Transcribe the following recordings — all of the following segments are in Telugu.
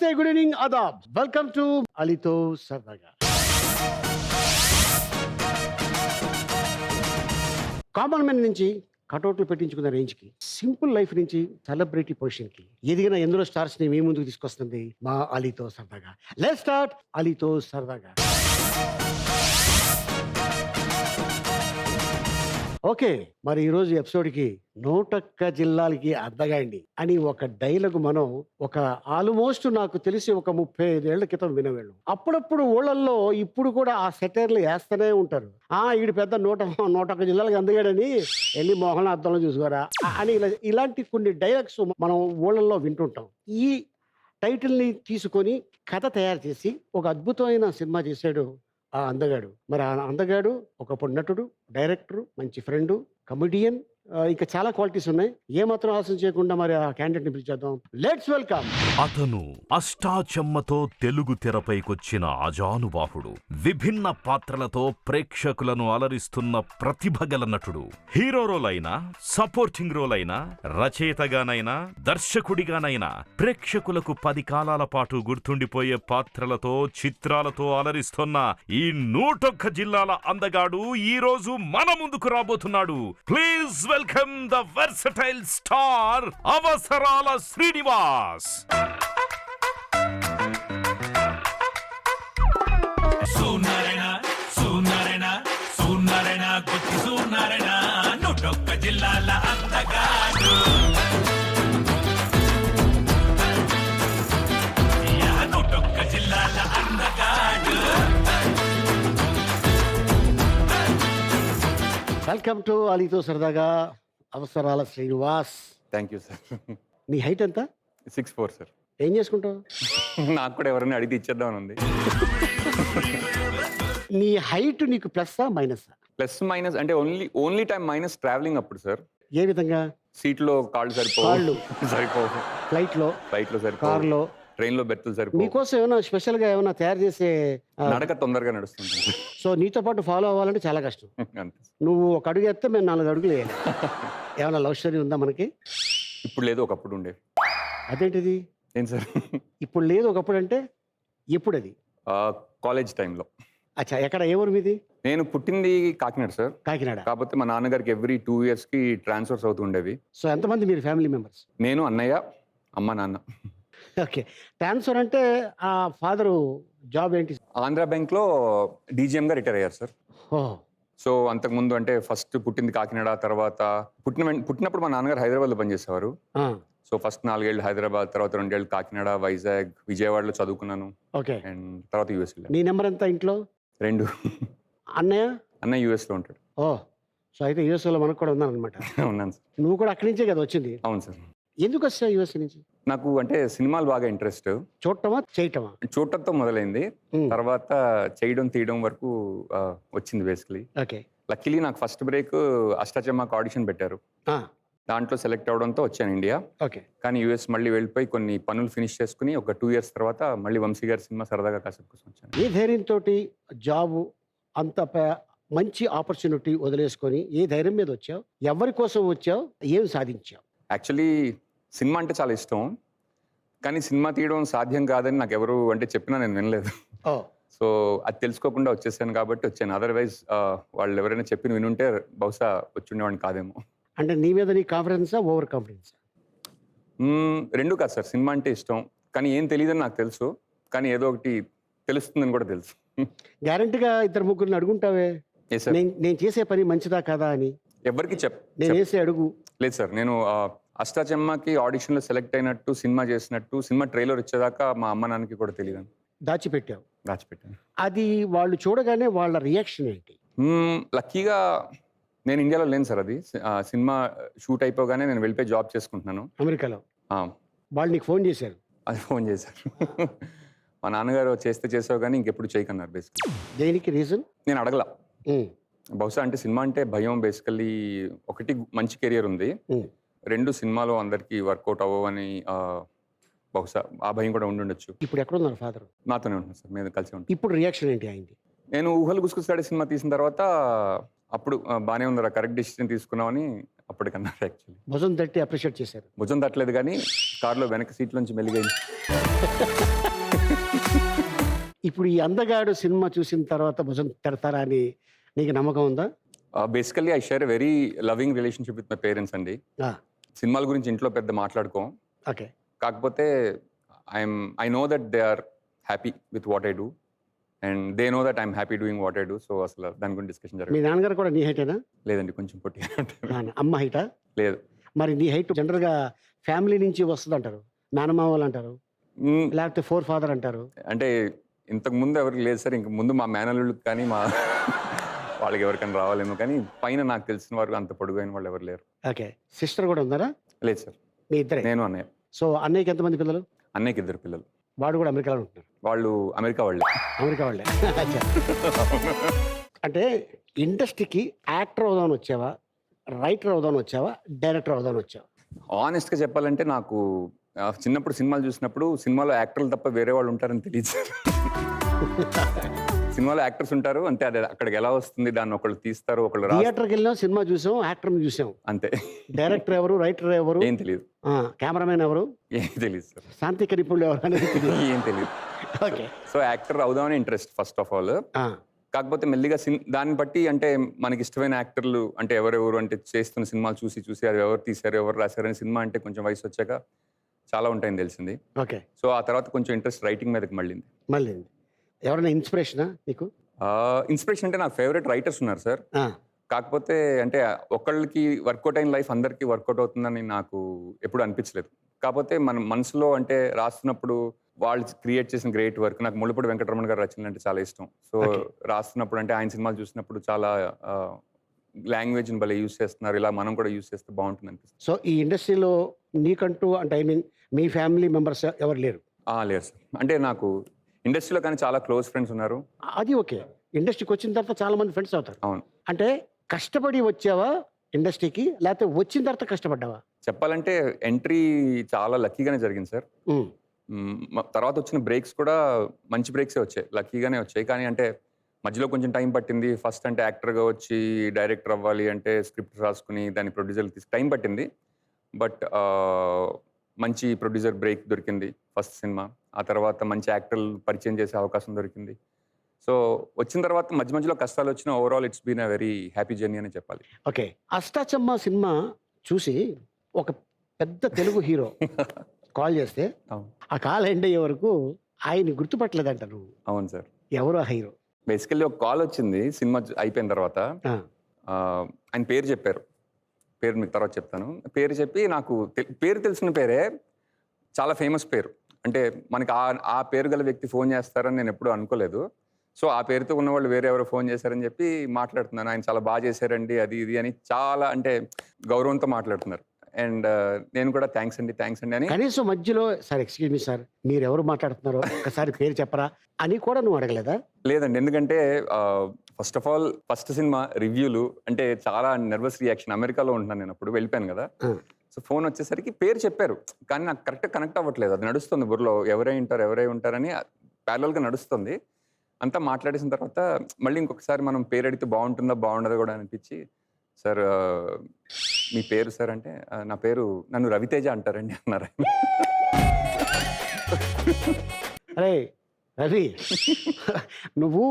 నమస్తే, good evening, Aadab. Welcome to అలీతో సరదాగా. కామన్ మ్యాన్ నుంచి కటౌట్లు పెట్టించుకున్న రేంజ్కి, సింపుల్ లైఫ్ నుంచి సెలబ్రిటీ పొజిషన్కి ఎదిగిన ఎందరో స్టార్స్ ని మీ ముందుకు తీసుకొస్తుంది మా అలీతో సరదాగా. లెట్స్ స్టార్ట్ అలీతో సరదాగా. ఓకే, మరి ఈరోజు ఎపిసోడ్కి 101 జిల్లాలకి అందగాండి అని ఒక డైలాగ్ మనం ఒక ఆల్మోస్ట్ నాకు తెలిసి ఒక 35 ఏళ్ల క్రితం వినవేళ్ళం. అప్పుడప్పుడు ఊళ్ళల్లో ఇప్పుడు కూడా ఆ సెటైర్లు వేస్తూనే ఉంటారు. ఈడు పెద్ద 101 జిల్లాలకి అందగాడని వెళ్ళి మోహన్ అద్దంలో చూసుకోరా అని ఇలాంటి కొన్ని డైలాగ్స్ మనం ఊళ్ళల్లో వింటుంటాం. ఈ టైటిల్ని తీసుకొని కథ తయారు చేసి ఒక అద్భుతమైన సినిమా చేశాడు ఆ అందగాడు. మరి ఆ అందగాడు ఒకప్పుడు నటుడు, డైరెక్టర్, మంచి ఫ్రెండ్, కమెడియన్, ఇంకా చాలా క్వాలిటీస్ ఉన్నాయి. ఏమాత్రం ఆలోచన చేయకుండా మరి ఆ క్యాండిడేట్ ని పిలిచేద్దాం. Let's welcome. అతను అష్టాచెమ్మతో తెలుగు తెరపైకొచ్చిన అజానుబాహుడు. విభిన్న పాత్రలతో ప్రేక్షకులను అలరిస్తున్న ప్రతిభగల నటుడు. హీరో రోల్ అయినా, సపోర్టింగ్ రోల్ అయినా, రచయితగానైనా, దర్శకుడిగానైనా ప్రేక్షకులకు 10 కాలాల పాటు గుర్తుండిపోయే పాత్రలతో, చిత్రాలతో అలరిస్తున్న ఈ 101 జిల్లాల అందగాడు ఈ రోజు మన ముందుకు రాబోతున్నాడు. Please welcome the versatile star అవసరాల శ్రీనివాస్. జిల్లాల అందగాడు, 101 జిల్లాల అందగాడు. వెల్కమ్ టు అలీతో సరదాగా, Avasarala Srinivas. Thank you sir. నీ హైట్ ఎంత? 6'4" సార్. ఏం చేసుకుంటావు? నాకు కూడా ఎవరైనా అడిగితే ఇచ్చేద్దామని ఉంది. నీ హైట్ నీకు ప్లస్సా మైనస్సా? ప్లస్ మైనస్ అంటే ఓన్లీ టైం మైనస్ ట్రావెలింగ్ అప్పుడు సార్. ఏ విధంగా? సీట్లో కాళ్ళు కాళ్ళు సరిపోవు, ఫ్లైట్ లో సరిపోవు, కార్లో, ట్రైన్ లో బెర్తులు సరిపోవు. మీకోసం ఏమైనా స్పెషల్ గా ఏమైనా తయారు చేసే నడక తొందరగా నడుస్తుంది. సో నీతో పాటు ఫాలో అవ్వాలంటే చాలా కష్టం. అంతే. నువ్వు ఒక అడుగు వేస్తే మేము 4 అడుగులు వేయాలి. ఏమైనా లవ్ స్టోరీ ఉందా మనకి? ఇప్పుడు లేదు, ఒకప్పుడు ఉండేది. అదేంటిది? ఏం సార్? ఇప్పుడు లేదు, ఒకప్పుడు అంటే ఎప్పుడు అది? కాలేజ్ టైంలో. అచ్చా, ఎక్కడ, ఏ ఊరు మీది? నేను పుట్టింది కాకినాడ సార్. కాకినాడ. కాకపోతే మా నాన్నగారికి ఎవ్రీ 2 years కి ట్రాన్స్ఫర్స్ అవుతూ ఉండేవి. సో ఎంతమంది మీరు ఫ్యామిలీ మెంబర్స్? నేను, అన్నయ్య, అమ్మ, నాన్న. ఓకే, ట్రాన్స్ఫర్ అంటే ఆ ఫాదరు జాబ్ ఏంటి? ఆంధ్ర బ్యాంక్ లో డీజీఎం గా రిటైర్ అయ్యారు సార్. ఓహ్. సో అంతకుముందు అంటే ఫస్ట్ పుట్టింది కాకినాడ, తర్వాత పుట్టినప్పుడు మా నాన్నగారు హైదరాబాద్లో పనిచేసేవారు. సో ఫస్ట్ 4 ఏళ్ళు హైదరాబాద్, తర్వాత 2 ఏళ్ళు కాకినాడ, వైజాగ్, విజయవాడలో చదువుకున్నాను. ఓకే. అండ్ తర్వాత యూఎస్ వెళ్ళాను. నీ నెంబర్ ఎంత ఇంట్లో? 2. అన్నయ్య యూఎస్ లో ఉంటాడు. ఓ, సో అయితే యూఎస్లో మనకు కూడా ఉన్నానమాట. ఉన్నాను సార్. నువ్వు కూడా అక్కడి నుంచే కదా వచ్చింది? అవును సార్. ఎందుకు వచ్చావు యూఎస్ నుంచి? నాకు అంటే సినిమాలు బాగా ఇంట్రెస్ట్. చూడటమా చేయటమా? చూడటంతో మొదలైంది, తర్వాత చేయడం తీయడం వరకు వచ్చింది బేసికలీ. ఓకే. లక్కీలీ నాకు ఫస్ట్ బ్రేక్ అష్టాచెమ్మకు ఆడిషన్ పెట్టారు. దాంట్లో సెలెక్ట్ అవడంతో వచ్చాను ఇండియా. ఓకే. కానీ యూఎస్ మళ్ళీ వెళ్ళిపోయి కొన్ని పనులు ఫినిష్ చేసుకుని ఒక 2 years తర్వాత మళ్ళీ వంశీ గారి సినిమా సరదాగా కాసేపు కోసం వచ్చాను. ఏ ధైర్యంతో జాబు అంత మంచి ఆపర్చునిటీ వదిలేసుకొని ఏ ధైర్యం మీద వచ్చావు? ఎవరి కోసం వచ్చావు? ఏం సాధించావు? యాక్చువల్లీ సినిమా అంటే చాలా ఇష్టం, కానీ సినిమా తీయడం సాధ్యం కాదని నాకు ఎవరు అంటే చెప్పినా నేను వినలేదు. సో అది తెలుసుకోకుండా వచ్చేసాను కాబట్టి వచ్చాను. అదర్వైజ్ వాళ్ళు ఎవరైనా చెప్పి వినుంటే బహుశా వచ్చుండేవాడిని కాదేమో. అంటే నీ మీద నీ కాన్ఫిడెన్సా, ఓవర్ కాన్ఫిడెన్సా? 2 కాదు సార్. సినిమా అంటే ఇష్టం, కానీ ఏం తెలియదని నాకు తెలుసు, కానీ ఏదో ఒకటి తెలుస్తుందని కూడా తెలుసు. గ్యారంటీగా 2-3 అడుగుంటావే, నేను చేసే పని మంచిదా కాదా అని? ఎవరికి నేను వేసే అడుగు లేదు సార్. నేను అష్టాచెమ్మకి ఆడిషన్లో సెలెక్ట్ అయినట్టు, సినిమా చేసినట్టు, సినిమా ట్రైలర్ వచ్చేదాకా మా అమ్మ నాన్నకి కూడా తెలియదు. దాచిపెట్టాను. అది వాళ్ళు చూడగానే వాళ్ళ రియాక్షన్ ఏంటి? లక్కీగా నేను ఇండియాలో లేను సార్. అది సినిమా షూట్ అయిపోగానే నేను వెళ్ళిపోయి జాబ్ చేసుకుంటున్నాను అమెరికాలో. వాళ్ళు నీకు ఫోన్ చేశారు? అది ఫోన్ చేశారు. మా నాన్నగారు చేసావు కానీ ఇంకెప్పుడు చేయకన్నారు బేసికలీ. దేనికి రీజన్? నేను అడగల. బహుశా అంటే సినిమా అంటే భయం బేసికల్లీ. ఒకటి మంచి కెరియర్ ఉంది, 2 సినిమాలో అందరికి వర్కౌట్ అవ్వని బహుశా ఆ భయం కూడా ఉండుండొచ్చు. ఇప్పుడు ఎక్కడ ఉన్నారు ఫాదర్? నాతోనే ఉంటున్నారు సార్, మీద కలిసి ఉంటారు. ఇప్పుడు రియాక్షన్ ఏంటి అయింది? నేను ఊహలు గుసగుసలాడే సినిమా తీసిన తర్వాత అప్పుడు బాగానే ఉందరా, కరెక్ట్ డెసిషన్ తీసుకున్నామని అప్పటికన్నారు. యాక్చువల్లీ భుజం తట్టి అప్రిషియేట్ చేశారు. భుజం తట్టలేదు కానీ కార్లో వెనక సీట్లోంచి మెలిగైంది. ఇప్పుడు ఈ అందగాడు సినిమా చూసిన తర్వాత భుజం తడతారా అని నీకు నమ్మకం ఉందా? Basically I share very loving relationship with my parents అండి. ఆ, సినిమాల గురించి ఇంట్లో పెద్ద మాట్లాడుకోం. ఓకే. కాకపోతే I know that they are happy with what I do and they know that I'm happy doing what I do. So అసలు దాని గురించి డిస్కషన్ మీ జరగదు. నాన్నగారు కూడా నీ హైటేనా? లేదండి, కొంచెం పొట్టి అమ్మ హైటా? లేదు. మరి నీ హైట్ జనరల్గా ఫ్యామిలీ నుంచి వస్తుంది అంటారు, మేనమామలు అంటారు, లేకపోతే ఫోర్ ఫాదర్ అంటారు. అంటే ఇంతకు ముందు ఎవరికి లేదు సార్. ఇంక ముందు మా మేనల్లుళ్ళకి కానీ మా వాళ్ళకి ఎవరికైనా రావాలేమో, కానీ పైన నాకు తెలిసిన వారు అంత పొడుగైన వాళ్ళు ఎవరు లేరు. ఓకే. సిస్టర్ కూడా ఉందారా? లేదు సార్, మీ ఇద్దరే? నేను అన్నయ్య. సో అన్నయ్యకి ఎంతమంది పిల్లలు? అన్నయ్యకి 2 పిల్లలు. వాడు కూడా అమెరికాలో ఉంటున్నారు? వాళ్ళు అమెరికా వాళ్ళే. అమెరికా వాళ్ళే. అచ్చా. అంటే ఇండస్ట్రీకి యాక్టర్ అవుదామని వచ్చావా, రైటర్ అవుదామని వచ్చావా, డైరెక్టర్ అవుదామని వచ్చావా? ఆనెస్ట్గా చెప్పాలంటే నాకు చిన్నప్పుడు సినిమాలు చూసినప్పుడు సినిమాలో యాక్టర్లు తప్ప వేరే వాళ్ళు ఉంటారని తెలియదు సార్. సినిమాలో యాక్టర్స్ ఉంటారు అంటే అది అక్కడికి ఎలా వస్తుంది, దాన్ని ఒకళ్ళు తీస్తారు, ఒకళ్ళు థియేటర్కి వెళ్ళాం, సినిమా చూసాం, యాక్టర్ని చూసాం, అంతే. డైరెక్టర్ ఎవరు, రైటర్ ఎవరు ఏం తెలియదు, కెమెరామెన్ ఎవరు ఏం తెలియదు సార్, శాంతిక నిపుణులు ఎవరు అనేది తెలియదు. ఏం తెలియదు. ఓకే. సో యాక్టర్ అవుదామని ఇంట్రెస్ట్ ఫస్ట్ ఆఫ్ ఆల్. కాకపోతే మెల్లిగా దాన్ని బట్టి అంటే మనకి ఇష్టమైన యాక్టర్లు అంటే ఎవరెవరు అంటే చేస్తున్న సినిమాలు చూసి చూసి అది ఎవరు తీశారు, ఎవరు రాశారు అని సినిమా అంటే కొంచెం వయసు వచ్చాక చాలా ఉంటాయని తెలిసింది. ఓకే. సో ఆ తర్వాత కొంచెం ఇంట్రెస్ట్ రైటింగ్ మీదకి మళ్ళీ ఎవరైనా ఇన్స్పిరేషనా నీకు? ఇన్స్పిరేషన్ అంటే నాకు ఫేవరెట్ రైటర్స్ ఉన్నారు సార్. కాకపోతే అంటే ఒకళ్ళకి వర్కౌట్ అయిన లైఫ్ అందరికీ వర్కౌట్ అవుతుందని నాకు ఎప్పుడు అనిపించలేదు. కాకపోతే మన మనసులో అంటే రాస్తున్నప్పుడు వాళ్ళు క్రియేట్ చేసిన గ్రేట్ వర్క్, నాకు ముళ్ళపూడి వెంకటరమణ గారు రచనలు అంటే చాలా ఇష్టం. సో రాస్తున్నప్పుడు అంటే ఆయన సినిమాలు చూసినప్పుడు చాలా లాంగ్వేజ్ని భలే యూజ్ చేస్తున్నారు, ఇలా మనం కూడా యూజ్ చేస్తే బాగుంటుంది అనిపిస్తుంది. సో ఈ ఇండస్ట్రీలో నీకంటూ అంటే I mean me family members ఎవరు లేరు? లేరు సార్. అంటే నాకు ఇండస్ట్రీలో కానీ చాలా క్లోజ్ ఫ్రెండ్స్ ఉన్నారు. అది ఓకే. ఇండస్ట్రీకి వచ్చిన తర్వాత చాలా మంది ఫ్రెండ్స్ అవుతారు. అవును. అంటే కష్టపడి వచ్చావా ఇండస్ట్రీకి, లేకపోతే వచ్చిన తర్వాత కష్టపడ్డావా? చెప్పాలంటే ఎంట్రీ చాలా లక్కీగానే జరిగింది సార్. తర్వాత వచ్చిన బ్రేక్స్ కూడా మంచి బ్రేక్సే వచ్చాయి, లక్కీగానే వచ్చాయి. కానీ అంటే మధ్యలో కొంచెం టైం పట్టింది. ఫస్ట్ అంటే యాక్టర్గా వచ్చి డైరెక్టర్ అవ్వాలి అంటే స్క్రిప్ట్ రాసుకుని దాన్ని ప్రొడ్యూసర్కి తీసి టైం పట్టింది. బట్ మంచి ప్రొడ్యూసర్ బ్రేక్ దొరికింది ఫస్ట్ సినిమా. ఆ తర్వాత మంచి యాక్టర్లు పరిచయం చేసే అవకాశం దొరికింది. సో వచ్చిన తర్వాత మధ్య మధ్యలో కష్టాలు వచ్చిన overall it's been a very happy journey అని చెప్పాలి. ఓకే. అష్టాచమ్మ సినిమా చూసి ఒక పెద్ద తెలుగు హీరో కాల్ చేస్తే ఆ కాల్ ఎండ్ అయ్యే వరకు ఆయన్ని గుర్తుపట్టలేదంట నువ్వు. అవును సార్. ఎవరు ఆ హీరో? బేసికల్లీ ఒక కాల్ వచ్చింది సినిమా అయిపోయిన తర్వాత. ఆయన పేరు చెప్పారు, పేరు మీకు తర్వాత చెప్తాను. పేరు చెప్పి నాకు పేరు తెలిసిన పేరే, చాలా ఫేమస్ పేరు. అంటే మనకి ఆ పేరు గల వ్యక్తి ఫోన్ చేస్తారని నేను ఎప్పుడూ అనుకోలేదు. సో ఆ పేరుతో ఉన్నవాళ్ళు వేరే ఎవరో ఫోన్ చేశారని చెప్పి మాట్లాడుతున్నాను. ఆయన చాలా బాగా చేశారండి అది ఇది అని చాలా అంటే గౌరవంతో మాట్లాడుతున్నారు. అండ్ నేను కూడా థ్యాంక్స్ అండి అని. కనీసం మధ్యలో సార్ ఎక్స్క్యూజ్ మీ సార్ మీరు ఎవరు మాట్లాడుతున్నారో ఒకసారి పేరు చెప్పరా అని కూడా నువ్వు అడగలేదా? లేదండి, ఎందుకంటే first of all first cinema రివ్యూలు అంటే చాలా నర్వస్ రియాక్షన్. అమెరికాలో ఉంటున్నాను నేను, అప్పుడు వెళ్ళిపోయాను కదా. సో ఫోన్ వచ్చేసరికి పేరు చెప్పారు కానీ నాకు కరెక్ట్గా కనెక్ట్ అవ్వట్లేదు. అది నడుస్తుంది బుర్రలో, ఎవరై ఉంటారని ప్యారలల్గా నడుస్తుంది. అంతా మాట్లాడేసిన తర్వాత మళ్ళీ ఇంకొకసారి మనం పేరు అడిగితే బాగుంటుందా బాగుండదా కూడా అనిపించి, సార్ మీ పేరు సార్ అంటే, నా పేరు నన్ను రవితేజ అంటారండి అన్నారు. అరే రవి, నువ్వు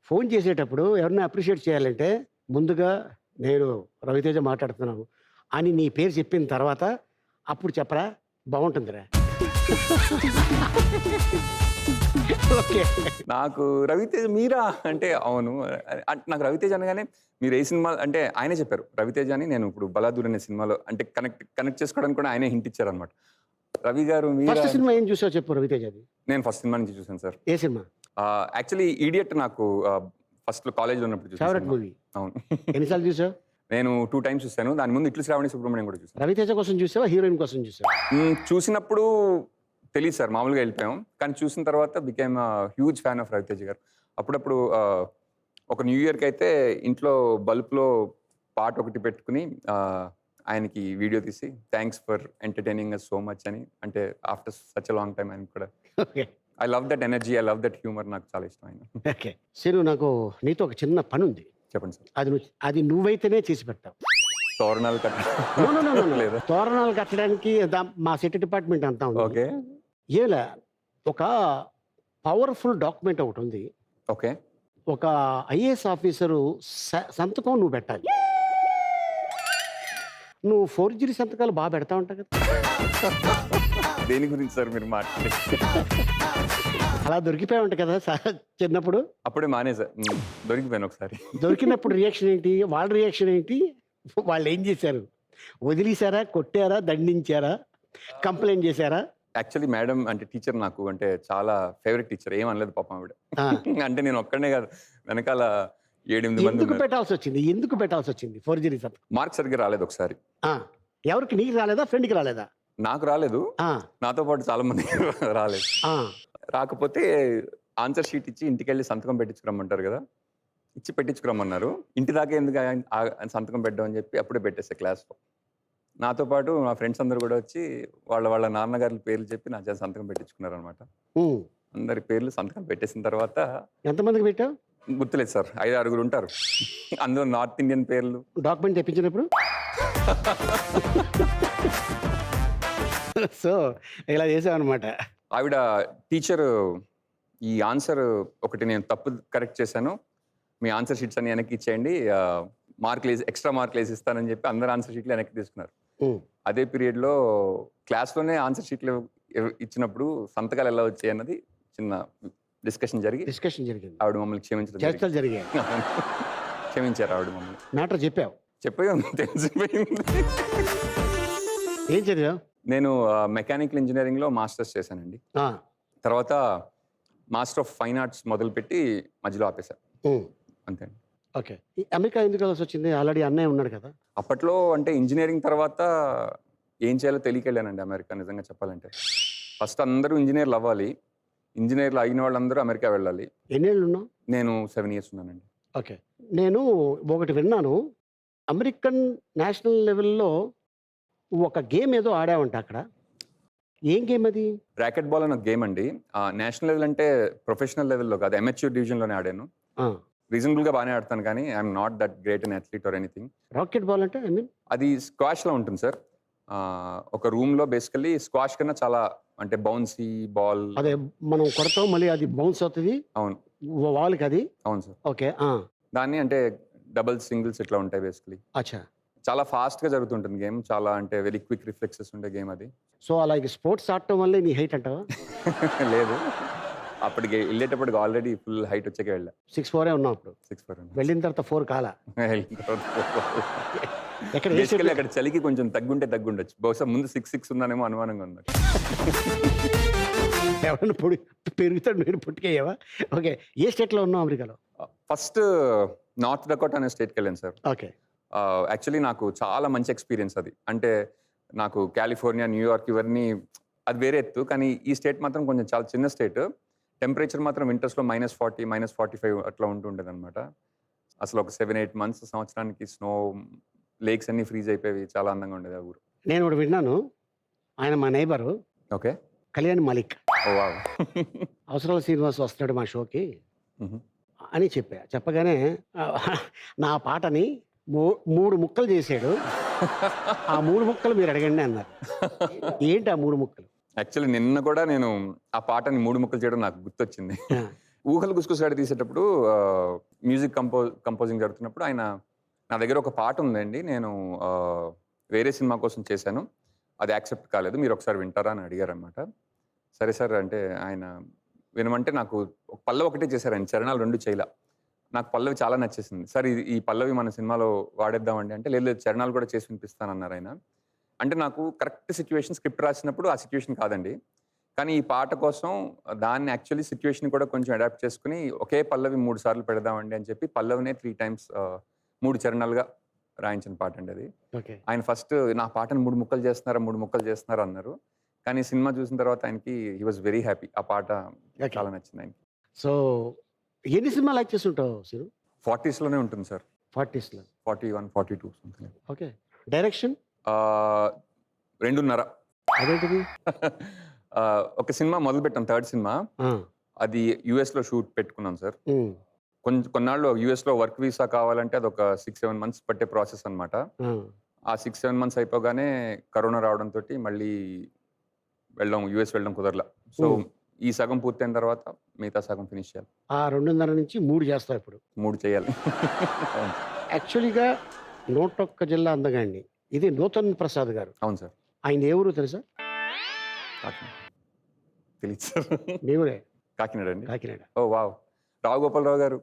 ఫోన్ చేసేటప్పుడు ఎవరిని అప్రిషియేట్ చేయాలంటే ముందుగా నేను రవితేజ మాట్లాడుతున్నాను అని నీ పేరు చెప్పిన తర్వాత అప్పుడు చెప్పరా, బాగుంటుందిరా. ఓకే. నాకు రవితేజ మీరా అంటే అవును. నాకు రవితేజ అనగానే మీరు ఏ సినిమా అంటే ఆయనే చెప్పారు రవితేజ అని. నేను ఇప్పుడు బలాదూర్ అనే సినిమాలో అంటే కనెక్ట్ చేసుకోవడానికి కూడా ఆయనే హింట్ ఇచ్చారు అనమాట. రవి గారు ఫస్ట్ సినిమా ఏం చూసావు చెప్పు రవితేజది. నేను ఫస్ట్ సినిమా నుంచి చూసాను సార్. ఏ సినిమా? యాక్చువల్లీ ఈడియట్ నాకు ఫస్ట్ కాలేజ్లో ఉన్నప్పుడు ఫేవరెట్ మూవీ. అవును. ఎన్నిసార్లు చూసావు? నేను 2 times చూసాను. దాని ముందు ఇట్లు శ్రావణి సుబ్రహ్మణ్యం కూడా చూసాను. రవితేజ కోసం చూసావా, హీరోయిన్ కోసం చూసావా? చూసినప్పుడు తెలియదు సార్, మామూలుగా వెళ్ళిపోయాం. కానీ చూసిన తర్వాత became huge fan of Ravi Teja గారు. అప్పుడప్పుడు ఒక న్యూ ఇయర్కి అయితే ఇంట్లో బల్బ్లో పాట ఒకటి పెట్టుకుని ఆయనకి వీడియో తీసి thanks for entertaining us so much అని, అంటే after such a long time ఆయనకి కూడా. I love that energy, I love that humour, నాకు చాలా ఇష్టం ఆయన. ఓకే శరు, నాకు నీతో ఒక చిన్న పని ఉంది. చెప్పండి సార్. అది నువ్వైతేనే చేసి పెడతావు. తోరణాలు కట్టలేదు, తోరణాలు కట్టడానికి మా సెట్ డిపార్ట్మెంట్ అంతా ఉంది. ఓకే. ఏలా ఒక పవర్ఫుల్ డాక్యుమెంట్ ఒకటి ఉంది. ఓకే. ఒక ఐఏఎస్ ఆఫీసరు సంతకం నువ్వు పెట్టాలి. నువ్వు ఫోర్జరీ సంతకాలు బాగా పెడతా ఉంటావు కదా. దేని గురించి సార్ మీరు మాట్లాడేది? అలా దొరికిపోయి ఉంటాయి కదా సార్ చిన్నప్పుడు. అప్పుడే మానేసా. దొరికిపోయాను ఒకసారి. దొరికినప్పుడు రియాక్షన్ ఏంటి? వాళ్ళ రియాక్షన్ ఏంటి? వాళ్ళు ఏం చేశారు? వదిలేశారా, కొట్టారా, దండించారా, కంప్లైంట్ చేశారా? యాక్చువల్లీ మేడం అంటే టీచర్ నాకు అంటే చాలా ఫేవరెట్ టీచర్. ఏం అనలేదు పాపం ఆవిడ. అంటే నేను ఒక్కడనే కాదు, వెనకాల 7-8 మంది ఎందుకు పెట్టాల్సి వచ్చింది? ఎందుకు పెట్టాల్సి వచ్చింది ఫోర్జరీ సంతకం? మార్క్స్ సరిగ్గా రాలేదు ఒకసారి. ఎవరికి? నీకు రాలేదా, ఫ్రెండ్కి రాలేదా? నాకు రాలేదు, నాతో పాటు చాలా మంది రాలేదు. రాకపోతే ఆన్సర్ షీట్ ఇచ్చి ఇంటికి వెళ్ళి సంతకం పెట్టించుకురమ్మంటారు కదా, ఇచ్చి పెట్టించుకురమ్మన్నారు. ఇంటి దాకా ఎందుకు సంతకం పెట్టడం అని చెప్పి అప్పుడే పెట్టేసా క్లాస్లో. నాతో పాటు మా ఫ్రెండ్స్ అందరు కూడా వచ్చి వాళ్ళ నాన్నగారి పేర్లు చెప్పి నా చేత సంతకం పెట్టించుకున్నారు అనమాట. అందరి పేర్లు సంతకం పెట్టేసిన తర్వాత ఎంతమందికి పెట్టావు? గుర్తులేదు సార్, 5-6 ఉంటారు. అందులో నార్త్ ఇండియన్ పేర్లు. డాక్యుమెంట్ తెప్పించినప్పుడు సో ఇలా చేసావు అనమాట. ఆవిడ టీచర్ ఈ ఆన్సర్ ఒకటి నేను తప్పు కరెక్ట్ చేశాను, మీ ఆన్సర్ షీట్స్ అన్ని వెనక్కి ఇచ్చేయండి, ఎక్స్ట్రా మార్కులు వేసి ఇస్తానని చెప్పి అందరు ఆన్సర్ షీట్లు వెనక్కి తీసుకున్నారు. అదే పీరియడ్లో క్లాస్లోనే ఆన్సర్ షీట్లు ఇచ్చినప్పుడు సంతకాలు ఎలా వచ్చాయి అన్నది చిన్న డిస్కషన్ జరిగింది. ఆవిడ మమ్మల్ని క్షమించారు. జరిగాయి. క్షమించారు ఆవిడ మమ్మల్ని. మ్యాటర్ చెప్పావు? చెప్పాను, తెలిసిపోయింది. ఏం చదివావు? నేను మెకానికల్ ఇంజనీరింగ్లో మాస్టర్స్ చేశానండి. తర్వాత మాస్టర్ ఆఫ్ ఫైన్ ఆర్ట్స్ మొదలుపెట్టి మధ్యలో ఆపేశాను. అంతే. ఓకే. అమెరికా ఎందుకు వెళ్ళాల్సి వచ్చింది? ఆల్రెడీ అన్నయ్య ఉన్నాడు కదా. అప్పట్లో అంటే ఇంజనీరింగ్ తర్వాత ఏం చేయాలో తెలియకెళ్ళానండి అమెరికా. నిజంగా చెప్పాలంటే ఫస్ట్ అందరూ ఇంజనీర్లు అవ్వాలి, ఇంజనీర్లు అయిన వాళ్ళందరూ అమెరికా వెళ్ళాలి. ఎన్నేళ్ళు ఉన్నావు? నేను 7 years ఉన్నానండి. ఓకే. నేను ఒకటి విన్నాను, అమెరికన్ నేషనల్ లెవెల్లో ఒక గేమ్ ఏదో ఆడావంట అక్కడ. ఏం గేమ్ అది? ర్యాకెట్ బాల్ అనే గేమ్ అండి. నేషనల్ లెవెల్ అంటే ప్రొఫెషనల్ లెవెల్లో కాదు, అమెచ్యూర్ డివిజన్లోనే ఆడాను. రీజనబుల్గా బాగానే ఆడతాను, కానీ I'm not that great in athlete or anything. Rocket ball అంటే ఐ మీన్ అది స్క్వాష్లో ఉంటుంది సార్. ఒక రూమ్లో బేసికల్లీ స్క్వాష్ కన్నా చాలా అంటే బౌన్సీ బాల్. అదే మనం కొడతాం, మళ్ళీ అది బౌన్స్ అవుతుంది. అవును, వాళ్ళకి అది. అవును సార్. ఓకే. దాన్ని అంటే డబుల్స్, సింగిల్స్ ఇట్లా ఉంటాయి బేసికలీ. అచ్చా. చాలా ఫాస్ట్గా జరుగుతుంటుంది గేమ్, చాలా అంటే వెరీ క్విక్ రిఫ్లెక్సెస్ ఉండే గేమ్ అది. సో అలాగే స్పోర్ట్స్ ఆడటం వల్లే నీ హైట్ అంటావా? లేదు, అప్పటికి వెళ్ళేటప్పటికి ఆల్రెడీ ఫుల్ హైట్ వచ్చాక వెళ్ళా. 6'4" ఉన్నావు అప్పుడు. 6'4" వెళ్ళిన తర్వాత 4 కాలా? అక్కడ చలికి కొంచెం తగ్గుండొచ్చు, బహుశా ముందు 6'6" ఉన్నానేమో అనుమానంగా ఉంది. ఎవరైనా పెరుగుతాడు, మీరు పుట్టుకయ్యావా? ఓకే. ఏ స్టేట్లో ఉన్నావు అమెరికాలో? ఫస్ట్ నార్త్ డకోటా అనే స్టేట్కి వెళ్ళాను సార్. ఓకే. యాక్చువల్లీ నాకు చాలా మంచి ఎక్స్పీరియన్స్ అది. అంటే నాకు కాలిఫోర్నియా, న్యూయార్క్ ఇవన్నీ అది వేరే ఎత్తు, కానీ ఈ స్టేట్ మాత్రం కొంచెం చాలా చిన్న స్టేట్. టెంపరేచర్ మాత్రం వింటర్స్లో -40, -45 అట్లా ఉంటుండేది అనమాట. అసలు ఒక 7-8 months సంవత్సరానికి స్నో, లేక్స్ అన్ని ఫ్రీజ్ అయిపోయి చాలా అందంగా ఉండేది ఆ ఊరు. నేను ఒకటి విన్నాను, ఆయన మా నైబరు. ఓకే. కళ్యాణ్ మాలిక్. ఓ వావ్. అవసరాల శ్రీనివాస్ వస్తున్నాడు మా షోకి అని చెప్పగానే నా పాటని 3 ముక్కలు చేశాడు. ఆ 3 ముక్కలు మీరు అడగండి అన్నారు. ఏంటి ఆ 3 ముక్కలు? యాక్చువల్లీ నిన్న కూడా నేను ఆ పాటని 3 ముక్కలు చేయడం నాకు గుర్తొచ్చింది. ఊహలు గుసగుసలాడి తీసేటప్పుడు మ్యూజిక్ కంపోజింగ్ జరుగుతున్నప్పుడు ఆయన నా దగ్గర ఒక పాట ఉందండి, నేను వేరే సినిమా కోసం చేశాను, అది యాక్సెప్ట్ కాలేదు, మీరు ఒకసారి వింటారా అని అడిగారనమాట. సరే సార్ అంటే ఆయన వినమంటే నాకు పల్లవి ఒకటే చేశారండి, చరణాలు 2 చేయలా. నాకు పల్లవి చాలా నచ్చేసింది. సార్ ఈ పల్లవి మన సినిమాలో వాడేద్దామండి అంటే, లేదు చరణాలు కూడా చేసి వినిపిస్తానన్నారు ఆయన. అంటే నాకు కరెక్ట్ సిచ్యువేషన్ స్క్రిప్ట్ రాసినప్పుడు ఆ సిచ్యువేషన్ కాదండి, కానీ ఈ పాట కోసం దాన్ని యాక్చువల్లీ సిచ్యువేషన్ కూడా కొంచెం అడాప్ట్ చేసుకుని ఒకే పల్లవి 3 సార్లు పెడదామండి అని చెప్పి పల్లవినే 3 times 3 చరణాలుగా రాయించిన పాట అండి అది. ఆయన ఫస్ట్ నా పాటను 3 ముక్కలు చేస్తున్నారు అన్నారు, కానీ సినిమా చూసిన తర్వాత ఆయనకి హీ వాజ్ వెరీ హ్యాపీ. ఆ పాట చాలా నచ్చింది ఆయనకి. సో ఎన్ని సినిమా లైక్ చేస్తుంటావు సిరు? 40s లోనే ఉంటుంది సార్. 40s లో 41, 42 సంథింగ్. ఓకే. డైరెక్షన్ 2.5. అదేంటిది? ఒక సినిమా మొదలు పెట్టాం, 3rd సినిమా. అది US లో షూట్ పెట్టుకున్నాం సార్. కొన్నాళ్ళు US లో వర్క్ వీసా కావాలంటే అది ఒక 6-7 months పట్టే ప్రాసెస్ అనమాట. ఆ 6-7 months అయిపోగానే కరోనా రావడంతో మళ్ళీ US వెళ్ళడం కుదరలా. సో ఈ సగం పూర్తయిన తర్వాత మిగతా సగం ఫినిష్ చేయాలి. ఆ 2:30 నుంచి 3 చేస్తావు ఇప్పుడు. 3 చేయాలి. అవును. యాక్చువల్‌గా 101 జిల్లా అందగాడిని. ఇది నూతన్ ప్రసాద్ గారు. అవును సార్. ఆయన ఏ ఊరు తెలుసా? కాకినాడ. తెలీదు సార్. మీ ఊరే కాకినాడ అండి. కాకినాడ. ఓ వావ్! రావు గోపాలరావు గారు,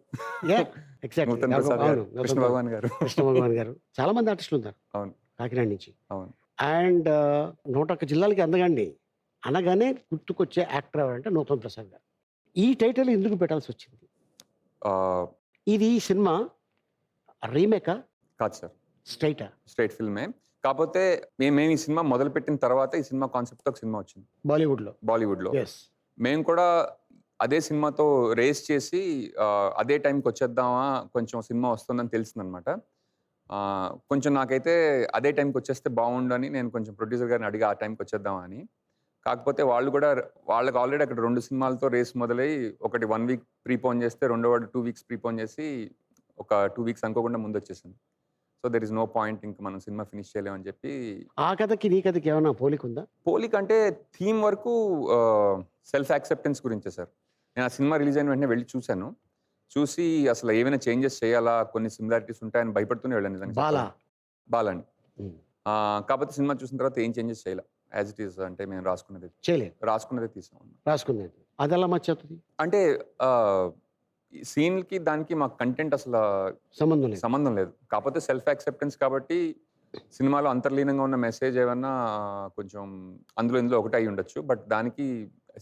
యాహ్! ఎగ్జాక్ట్‌లీ. నూతన్ ప్రసాద్ గారు, అవును. కృష్ణ భగవాన్ గారు. కృష్ణ భగవాన్ గారు. చాలా మంది ఆర్టిస్టులు ఉన్నారు అవును. కాకినాడ నుంచి. అవును. అండ్ 101 జిల్లాలకి అందగాడిని అనగానే గుర్తుకొచ్చే యాక్టర్ ఎవరంటే నూతన్ ప్రసాద్ గారు. ఈ టైటిల్ ఎందుకు పెట్టాల్సి వచ్చింది? ఆహ్, ఇది సినిమా రీమేకా? కాదు సార్. స్ట్రైటా? స్ట్రెయిట్ ఫిల్మే. కాపోతే మేము ఈ సినిమా మొదలుపెట్టిన తర్వాత ఈ సినిమా కాన్సెప్ట్‌తో ఒక సినిమా వచ్చింది బాలీవుడ్‌లో. బాలీవుడ్‌లో. యెస్. మేము కూడా అదే సినిమాతో రేస్ చేసి అదే టైంకి వచ్చేద్దామా, కొంచెం సినిమా వస్తుందని తెలిసిందనమాట. కొంచెం నాకైతే అదే టైంకి వచ్చేస్తే బాగుండు అని నేను కొంచెం ప్రొడ్యూసర్ గారిని అడిగా ఆ టైంకి వచ్చేద్దామా అని. కాకపోతే వాళ్ళు కూడా వాళ్ళకి ఆల్రెడీ అక్కడ 2 సినిమాలతో రేస్ మొదలై ఒకటి 1 వీక్ ప్రీపోన్ చేస్తే రెండోవాడు 2 వీక్స్ ప్రీపోన్ చేసి ఒక 2 వీక్స్ అనుకోకుండా ముందొచ్చేసింది. So there is no point, ఇంక మనం సినిమా ఫినిష్ చేయలేమని చెప్పి. ఆ కథకి నీ కథకి ఏమైనా పోలికుందా? పోలిక అంటే థీమ్ వరకు సెల్ఫ్ యాక్సెప్టెన్స్ గురించే సార్. నేను ఆ సినిమా రిలీజ్ అయిన వెంటనే వెళ్ళి చూశాను. చూసి అసలు ఏమైనా చేంజెస్ చేయాలా, కొన్ని సిమిలారిటీస్ ఉంటాయని భయపడుతూనే వెళ్ళాను నిజంగా. బాలా. బాలండి. హ్మ్. కాకపోతే సినిమా చూసిన తర్వాత ఏం చేంజెస్ చేయలే. యాజ్ ఇట్ ఈస్, అంటే మేము చేయలేదు. రాసుకున్నదే తీసాం. రాసుకునేది. అదెలా మర్చిపోతుంది? అంటే సీన్‌కి దానికి మాకు కంటెంట్ అసలు సంబంధం లేదు. సంబంధం లేదు. కాకపోతే సెల్ఫ్ యాక్సెప్టెన్స్ కాబట్టి సినిమాలో అంతర్లీనంగా ఉన్న మెసేజ్ ఏమన్నా కొంచెం ఇందులో ఒకటి అయి ఉండొచ్చు. బట్ దానికి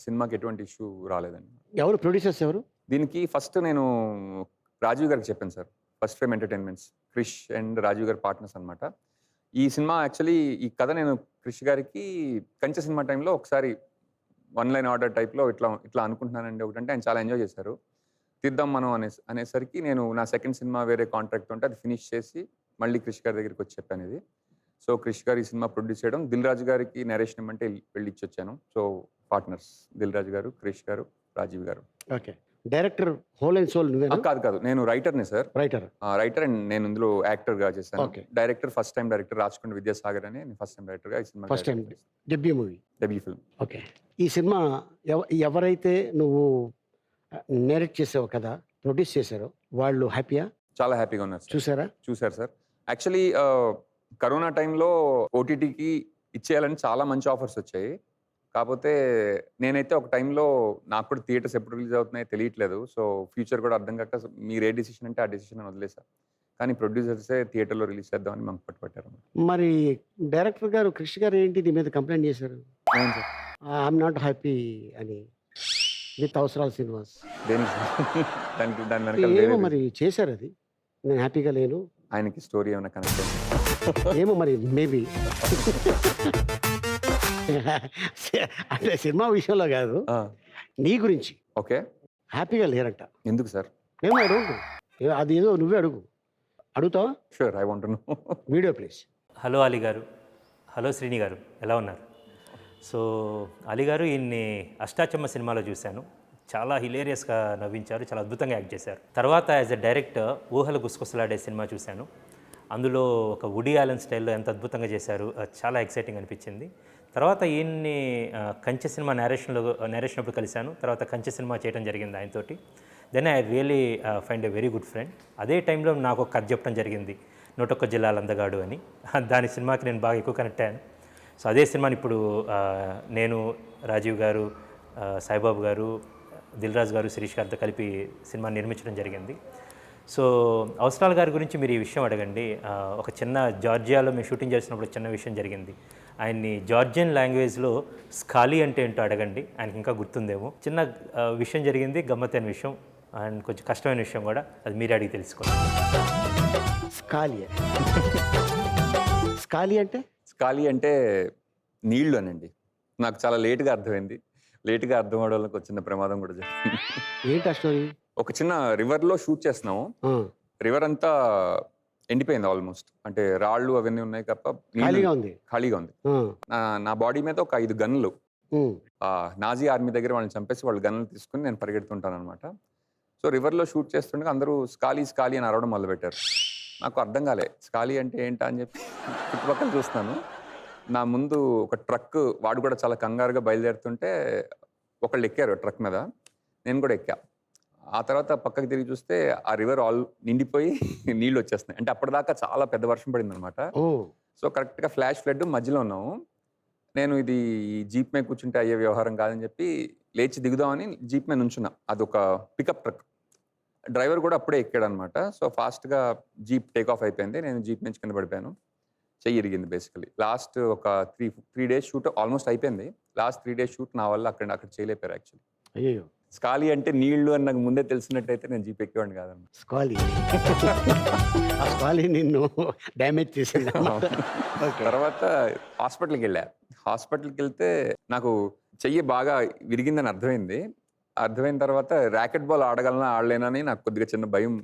సినిమాకి ఎటువంటి ఇష్యూ రాలేదండి. ఎవరు ప్రొడ్యూసర్స్ ఎవరు? దీనికి ఫస్ట్ నేను రాజీవ్ గారికి చెప్పాను sir. First frame entertainments. Krish and Rajeev గారు పార్ట్నర్స్ అనమాట. ఈ సినిమా యాక్చువల్లీ ఈ కథ నేను క్రిష్ గారికి కంచె సినిమా టైంలో ఒకసారి వన్ లైన్ ఆర్డర్ టైప్‌లో ఇట్లా అనుకుంటున్నానండి ఒకటంటే ఆయన చాలా ఎంజాయ్ చేశారు. తీద్దాం మనం అనేసరికి నేను నా సెకండ్ సినిమా వేరే కాంట్రాక్ట్ ఉంటే అది ఫినిష్ చేసి మళ్ళీ క్రిష్ గారి దగ్గరికి వచ్చి చెప్పాను ఇది. సో క్రిష్ గారు ఈ సినిమా ప్రొడ్యూస్ చేయడం, దిల్ రాజు గారికి నరేషన్ ఇమ్మంటే వెళ్ళి ఇచ్చొచ్చాను. సో పార్ట్నర్స్ దిల్ రాజు గారు, క్రిష్ గారు, రాజీవ్ గారు. Okay. Director whole and soul నువ్వేనా? కాదు నేను రైటర్ని సార్. రైటర్. రైటర్ అండ్ నేను ఇందులో యాక్టర్గా చేశాను. Okay. Director first time director Rajakonda Vidyasagar అని ఫస్ట్ టైం డైరెక్టర్గా ఈ cinema first time debut movie. Debut film. Okay. ఈ సినిమా ఎవరైతే నువ్వు నేరేట్ చేసావు కదా, ప్రొడ్యూస్ చేశారో వాళ్ళు హ్యాపీయా? చాలా హ్యాపీగా ఉన్నారు సార్. చూసారు సార్. యాక్చువల్లీ కరోనా టైంలో ఓటీటీకి ఇచ్చేయాలని చాలా మంచి ఆఫర్స్ వచ్చాయి. కాకపోతే నేనైతే ఒక టైంలో నాకు కూడా థియేటర్స్ ఎప్పుడు రిలీజ్ అవుతున్నాయో తెలియట్లేదు. సో ఫ్యూచర్ కూడా అర్థం కాక మీరు ఏ డెసిషన్ అంటే ఆ డెసిషన్ వదిలేసారు. కానీ ప్రొడ్యూసర్సే థియేటర్లో రిలీజ్ చేద్దామని మాకు పట్టుపట్టారు. మరి డైరెక్టర్ గారు కృషి గారు ఏంటి నీ మీద కంప్లైంట్ చేశారు? అవును సార్. ఐఎమ్ నాట్ హ్యాపీ అని విత్ అవసరాల శ్రీనివాస్. దాని వెనక ఏమో మరి చేశారు అది. నేను హ్యాపీగా లేను. ఆయనకి స్టోరీ ఏమైనా కనెక్ట్ అయింది ఏమో మరి మేబీ. అంటే సినిమా విషయంలో కాదు, నీ గురించి ఓకే. హ్యాపీగా లేరంట. ఎందుకు సార్? ఏమో అడుగు, అది ఏదో నువ్వే అడుగుతావా? Sure, I want to know. Video please. Hello Ali గారు, హలో శ్రీని గారు, ఎలా ఉన్నారు? సో అలీ గారు, ఈయన్ని అష్టాచమ్మ సినిమాలో చూశాను. చాలా హిలేరియస్గా నవ్వించారు, చాలా అద్భుతంగా యాక్ట్ చేశారు. తర్వాత యాజ్ ఎ డైరెక్టర్ ఊహలు గుసగుసలాడే సినిమా చూశాను. అందులో ఒక వుడీ ఆలన్ స్టైల్లో ఎంత అద్భుతంగా చేశారు, చాలా ఎక్సైటింగ్ అనిపించింది. తర్వాత ఈయన్ని కంచె సినిమా నేరేషన్ అప్పుడు కలిశాను. తర్వాత కంచె సినిమా చేయడం జరిగింది ఆయనతోటి. Then I really find a very good friend. అదే టైంలో నాకు ఒక కథ చెప్పడం జరిగింది, 101 జిల్లాల అందగాడు అని. దాని సినిమాకి నేను బాగా ఎక్కువ కనెక్ట్ అయ్యాను. సో అదే సినిమాని ఇప్పుడు నేను, రాజీవ్ గారు, సాయిబాబు గారు, దిల్ రాజు గారు, శిరీష్ గారితో కలిపి సినిమా నిర్మించడం జరిగింది. సో అవసరాల గారి గురించి మీరు ఈ విషయం అడగండి. ఒక చిన్న జార్జియాలో మేము షూటింగ్ చేసినప్పుడు చిన్న విషయం జరిగింది. ఆయన్ని జార్జియన్ లాంగ్వేజ్లో స్కాలీ అంటే ఏంటో అడగండి, ఆయనకి ఇంకా గుర్తుందేమో. చిన్న విషయం జరిగింది, గమ్మత్తైన విషయం అండ్ కొంచెం కష్టమైన విషయం కూడా. అది మీరే అడిగి తెలుసుకోండి. స్కాలీ అంటే నీళ్లు అనండి. నాకు చాలా లేట్గా అర్థమైంది. లేట్గా అర్థం అవడం వల్ల ఒక చిన్న ప్రమాదం కూడా జరిగింది. ఏంటి స్టోరీ? ఒక చిన్న రివర్లో షూట్ చేస్తున్నాము. రివర్ అంతా ఎండిపోయింది ఆల్మోస్ట్. అంటే రాళ్ళు అవన్నీ ఉన్నాయి తప్ప ఖాళీగా ఉంది. నా బాడీ మీద ఒక 5 గన్నులు, నాజీ ఆర్మీ దగ్గర వాళ్ళని చంపేసి వాళ్ళు గన్నులు తీసుకుని నేను పరిగెడుతుంటాను అనమాట. సో రివర్లో షూట్ చేస్తుండగా అందరూ స్కాలీ అని అరవడం మొదలుపెట్టారు. నాకు అర్థం కాలే స్కాలీ అంటే ఏంటా అని చెప్పి చుట్టుపక్కల చూస్తున్నాను. నా ముందు ఒక ట్రక్, వాడు కూడా చాలా కంగారుగా బయలుదేరుతుంటే ఒకళ్ళు ఎక్కారు ట్రక్ మీద, నేను కూడా ఎక్కా. ఆ తర్వాత పక్కకి తిరిగి చూస్తే ఆ రివర్ నిండిపోయి నీళ్ళు వచ్చేస్తున్నాయి. అంటే అప్పటిదాకా చాలా పెద్ద వర్షం పడింది అనమాట. ఓ సో కరెక్ట్గా ఫ్లాష్ ఫ్లడ్ మధ్యలో ఉన్నాము. నేను ఇది జీప్ మీద కూర్చుంటే అయ్యే వ్యవహారం కాదని చెప్పి లేచి దిగుదామని జీప్ మీద నుంచున్నా. అదొక పికప్ ట్రక్. డ్రైవర్ కూడా అప్పుడే ఎక్కాడు అనమాట. సో ఫాస్ట్గా జీప్ టేక్ ఆఫ్ అయిపోయింది. నేను జీప్ నుంచి కింద పడిపోయాను. చెయ్యి ఇరిగింది బేసికలీ. లాస్ట్ ఒక త్రీ డేస్ షూట్ ఆల్మోస్ట్ అయిపోయింది. లాస్ట్ 3 డేస్ షూట్ నా వల్ల అక్కడ చేయలేపారు యాక్చువల్లీ. అయ్యో స్కాలీ అంటే నీళ్లు అని నాకు ముందే తెలిసినట్టయితే నేను జీప్ ఎక్కేవాడిని కాదన్న. స్కాలీ ఆ స్కాలీ నిన్ను డ్యామేజ్ చేసింది. తర్వాత హాస్పిటల్కి వెళ్ళా. హాస్పిటల్కి వెళ్తే నాకు చెయ్యి బాగా విరిగిందని అర్థమైంది. అర్థమైన తర్వాత ర్యాకెట్ బాల్ ఆడగలనా ఆడలేనని నాకు కొద్దిగా చిన్న భయం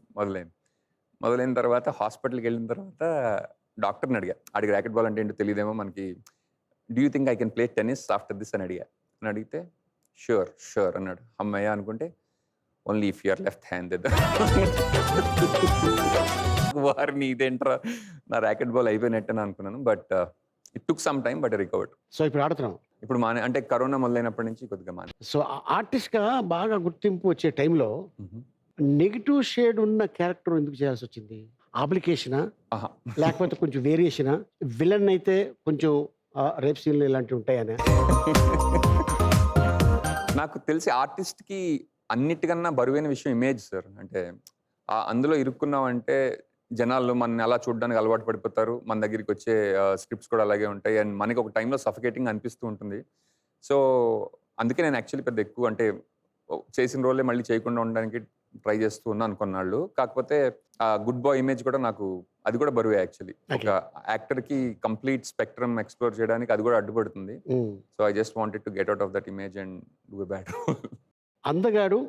మొదలైన తర్వాత హాస్పిటల్కి వెళ్ళిన తర్వాత డాక్టర్ని అడిగి ర్యాకెట్ బాల్ అంటే ఏంటో తెలియదేమో మనకి, do you think I can play tennis after this అని అడిగితే షూర్ అన్నాడు. అమ్మయ్య అనుకుంటే only if you're left hand. వారిని ఇదేంట్రా నా ర్యాకెట్ బాల్ అయిపోయినట్టు అనుకున్నాను. But it took some time but recovered. So ఇప్పుడు ఆడుతున్నాం. ఇప్పుడు అంటే కరోనా మొదలైనప్పటి నుంచి కొద్దిగా సో ఆర్టిస్ట్గా బాగా గుర్తింపు వచ్చే టైంలో నెగిటివ్ షేడ్ ఉన్న క్యారెక్టర్ ఎందుకు చేయాల్సి వచ్చింది? అప్లికేషనా లేకపోతే కొంచెం వేరియేషనా? విలన్ అయితే కొంచెం రేప్ సీన్లు ఇలాంటివి ఉంటాయనే? నాకు తెలిసి ఆర్టిస్ట్కి అన్నిటికన్నా బరువైన విషయం ఇమేజ్ సార్. అంటే అందులో ఇరుక్కున్నామంటే జనాలు మనని అలా చూడడానికి అలవాటు పడిపోతారు. మన దగ్గరికి వచ్చే స్క్రిప్ట్స్ కూడా అలాగే ఉంటాయి. అండ్ మనకి ఒక టైంలో సఫికేటింగ్ అనిపిస్తూ ఉంటుంది. సో అందుకే నేను యాక్చువల్లీ పెద్ద ఎక్కువ అంటే చేసిన రోలే మళ్ళీ చేయకుండా ఉండడానికి ట్రై చేస్తూ ఉన్నాను కొన్నాళ్ళు. కాకపోతే ఆ గుడ్ బాయ్ ఇమేజ్ కూడా నాకు అది కూడా బరువే యాక్చువల్లీ. ఒక యాక్టర్కి కంప్లీట్ స్పెక్ట్రమ్ ఎక్స్ప్లోర్ చేయడానికి అది కూడా అడ్డుపడుతుంది. So I just wanted to get out of that image and do a bad role. అందగాడు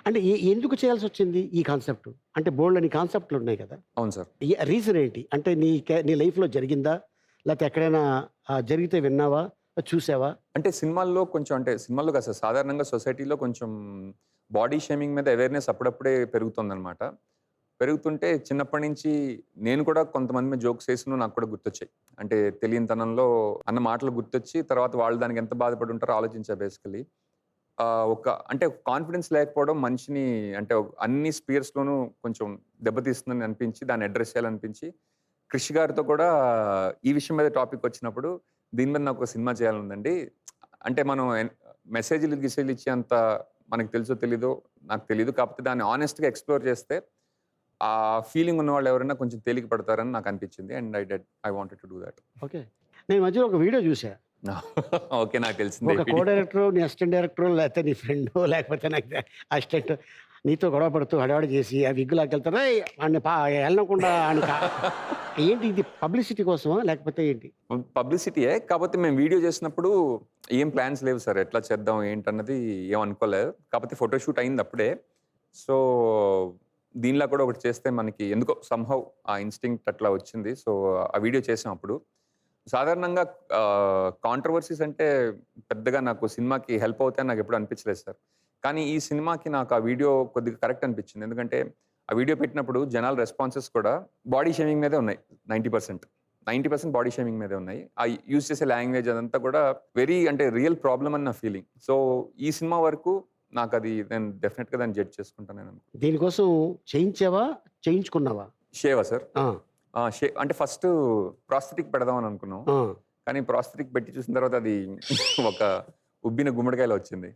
అంటే ఎందుకు చేయాల్సి వచ్చింది ఈ కాన్సెప్ట్? అంటే బోల్డ్ అని కాన్సెప్ట్లు ఉన్నాయి కదా. అవును సార్. రీజన్ ఏంటి? అంటే నీ లైఫ్లో జరిగిందా, లేకపోతే ఎక్కడైనా జరిగితే విన్నావా, చూసావా? అంటే సినిమాల్లో కొంచెం, అంటే సినిమాల్లో కాదు సార్, సాధారణంగా సొసైటీలో కొంచెం బాడీ షేమింగ్ మీద అవేర్నెస్ అప్పుడప్పుడే పెరుగుతుందన్నమాట. పెరుగుతుంటే చిన్నప్పటి నుంచి నేను కూడా కొంతమంది మీద జోక్స్ వేసిన నాకు కూడా గుర్తొచ్చాయి. అంటే తెలియనితనంలో అన్న మాటలు గుర్తొచ్చి తర్వాత వాళ్ళు దానికి ఎంత బాధపడి ఉంటారో ఆలోచించా బేసికలీ. అంటే కాన్ఫిడెన్స్ లేకపోవడం మనిషిని అంటే అన్ని స్పియర్స్లోనూ కొంచెం దెబ్బతీస్తుందని అనిపించి దాన్ని అడ్రస్ చేయాలనిపించి క్రిష్ గారితో కూడా ఈ విషయం మీద టాపిక్ వచ్చినప్పుడు దీని మీద నాకు ఒక సినిమా చేయాలనుందండి. అంటే మనం మెసేజ్లు ఇచ్చేంత మనకు తెలుసో తెలీదో నాకు తెలీదు. కాకపోతే దాన్ని ఆనెస్ట్గా ఎక్స్ప్లోర్ చేస్తే ఆ ఫీలింగ్ ఉన్న వాళ్ళు ఎవరైనా కొంచెం తేలిక పడతారని నాకు అనిపించింది. And I wanted to do that. Okay, నేను మధ్యలో ఒక వీడియో చూసా. ఓకే, నాకు తెలిసింది. ఒక కో డైరెక్టర్, నీ అసిస్టెంట్ డైరెక్టర్, లేకపోతే నీ ఫ్రెండ్, లేకపోతే నాకు అసిస్టెంట్ నీతో గొడవ పడుతూ హడావడి చేసి ఆ విగ్గు లాకెళ్తారా వాడిని వెళ్ళకుండా ఏంటి ఇది? పబ్లిసిటీ కోసమా లేకపోతే ఏంటి? పబ్లిసిటీయే. కాకపోతే మేము వీడియో చేసినప్పుడు ఏం ప్లాన్స్ లేవు సార్, ఎట్లా చేద్దాం ఏంటన్నది ఏం అనుకోలేదు. కాకపోతే ఫోటోషూట్ అయింది అప్పుడే. సో దీనిలో కూడా ఒకటి చేస్తే మనకి ఎందుకో సంహౌ ఆ ఇన్స్టింక్ట్ అట్లా వచ్చింది. సో ఆ వీడియో చేసాం అప్పుడు. సాధారణంగా కాంట్రవర్సీస్ అంటే పెద్దగా నాకు సినిమాకి హెల్ప్ అవుతాయని నాకు ఎప్పుడు అనిపించలేదు సార్. కానీ ఈ సినిమాకి నాకు ఆ వీడియో కొద్దిగా కరెక్ట్ అనిపించింది. ఎందుకంటే ఆ వీడియో పెట్టినప్పుడు జనాల రెస్పాన్సెస్ కూడా బాడీ షేమింగ్ మీదే ఉన్నాయి. 90% బాడీ షేమింగ్ మీదే ఉన్నాయి. ఆ యూజ్ చేసే లాంగ్వేజ్ అదంతా కూడా అంటే రియల్ ప్రాబ్లమ్ అని నా ఫీలింగ్. సో ఈ సినిమా వరకు నాకు అది నేను డెఫినెట్గా దాన్ని జడ్జ్ చేసుకుంటాను. నేను దీనికోసం చేయించుకున్నావా? షేవా సార్? అంటే ఫస్ట్ ప్రాస్థెటిక్ పెడదామని అనుకున్నాం. కానీ ప్రాస్థెటిక్ పెట్టి చూసిన తర్వాత అది ఒక ఉబ్బిన గుమ్మడికాయలో వచ్చింది.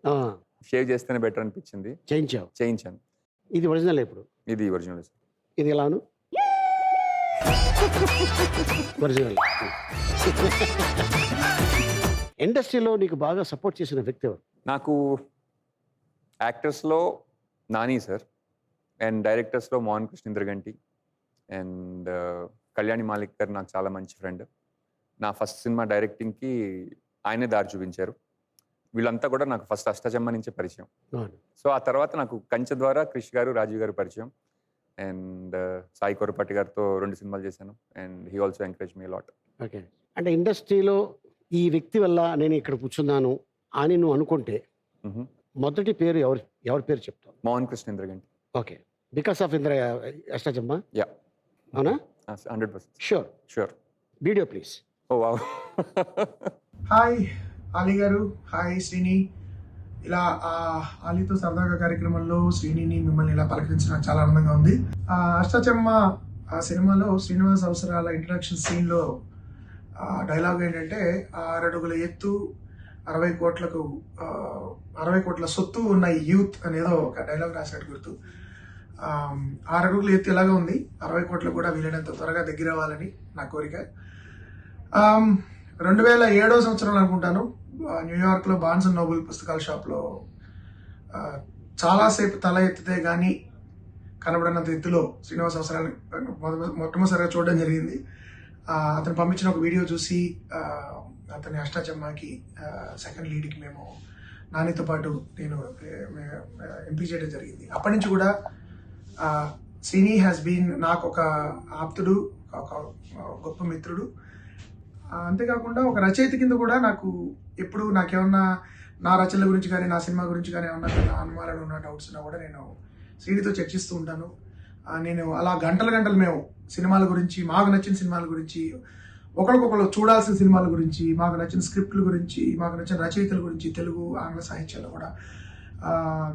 షేవ్ చేస్తేనే బెటర్ అనిపించింది. చేయించాను. ఇది ఒరిజినల్? ఇప్పుడు ఇది ఒరిజినల్ సార్. ఇది ఎలాను? ఒరిజినల్. ఇండస్ట్రీలో నీకు బాగా సపోర్ట్ చేసిన వ్యక్తి ఎవరు? నాకు యాక్టర్స్లో నాని సార్, అండ్ డైరెక్టర్స్లో మోహన్ కృష్ణ ఇంద్రగంటి అండ్ కళ్యాణి మాలిక్ గారు నాకు చాలా మంచి ఫ్రెండ్. నా ఫస్ట్ సినిమా డైరెక్టింగ్కి ఆయనే దారి చూపించారు. వీళ్ళంతా కూడా నాకు ఫస్ట్ అష్టాచెమ్మ నుంచే పరిచయం. సో ఆ తర్వాత నాకు కంచె ద్వారా క్రిష్ గారు, రాజీవ్ గారు పరిచయం. అండ్ సాయి కొరపాటి గారితో 2 సినిమాలు చేశాను. And he also encourage me lot. Okay, అంటే ఇండస్ట్రీలో ఈ వ్యక్తి వల్ల నేను ఇక్కడ కూర్చున్నాను అని నువ్వు అనుకుంటే మొదటి పేరు ఎవరి పేరు చెప్తావు? Mohan Krishna Indraganti. Okay, because of Ashtachamma? Yeah. అవునా? 100%. Sure. Video please. Oh wow. Hi Ali గారు, హాయ్ శ్రీని. ఇలా ఆలీతో సరదాగా కార్యక్రమంలో శ్రీనిని మిమ్మల్ని ఇలా పలకరించడం చాలా ఆనందంగా ఉంది. అష్టాచెమ్మ ఆ సినిమాలో శ్రీనివాస్ అవసరాల ఇంట్రడక్షన్ సీన్లో డైలాగ్ ఏంటంటే 6 అడుగుల ఎత్తు 60 కోట్ల సొత్తు ఉన్న యూత్ అనేదో ఒక డైలాగ్ రాసినట్టు గుర్తు. 6 అడుగుల ఎత్తు ఎలాగా ఉంది, 60 కోట్లు కూడా వీలైనంత త్వరగా దగ్గర అవ్వాలని నా కోరిక. 2007 సంవత్సరంలో అనుకుంటాను న్యూయార్క్లో బార్న్స్ అండ్ నోబుల్ పుస్తకాల షాప్లో చాలాసేపు తల ఎత్తితే కానీ కనబడినంత ఎత్తులో శ్రీనివాస్ అవసరాన్ని మొట్టమొదటిసారిగా చూడడం జరిగింది. అతను పంపించిన ఒక వీడియో చూసి అతని అష్టాచెమ్మకి సెకండ్ లీడ్కి మేము నానితో పాటు నేను ఎంపిక చేయడం జరిగింది. అప్పటి నుంచి కూడా శ్రీని హ్యాస్ బీన్ నాకు ఒక ఆప్తుడు, ఒక గొప్ప మిత్రుడు. అంతేకాకుండా ఒక రచయిత కింద కూడా నాకు ఎప్పుడు నాకేమన్నా నా రచనల గురించి కానీ నా సినిమా గురించి కానీ ఏమన్నా అనుమానాలు ఉన్న డౌట్స్ ఉన్నా కూడా నేను శ్రీనితో చర్చిస్తూ ఉంటాను. నేను అలా గంటలు మేము సినిమాల గురించి, మాకు నచ్చిన సినిమాల గురించి, ఒకరికొకరు చూడాల్సిన సినిమాల గురించి, మాకు నచ్చిన స్క్రిప్ట్ల గురించి, మాకు నచ్చిన రచయితల గురించి తెలుగు ఆంగ్ల సాహిత్యాల్లో కూడా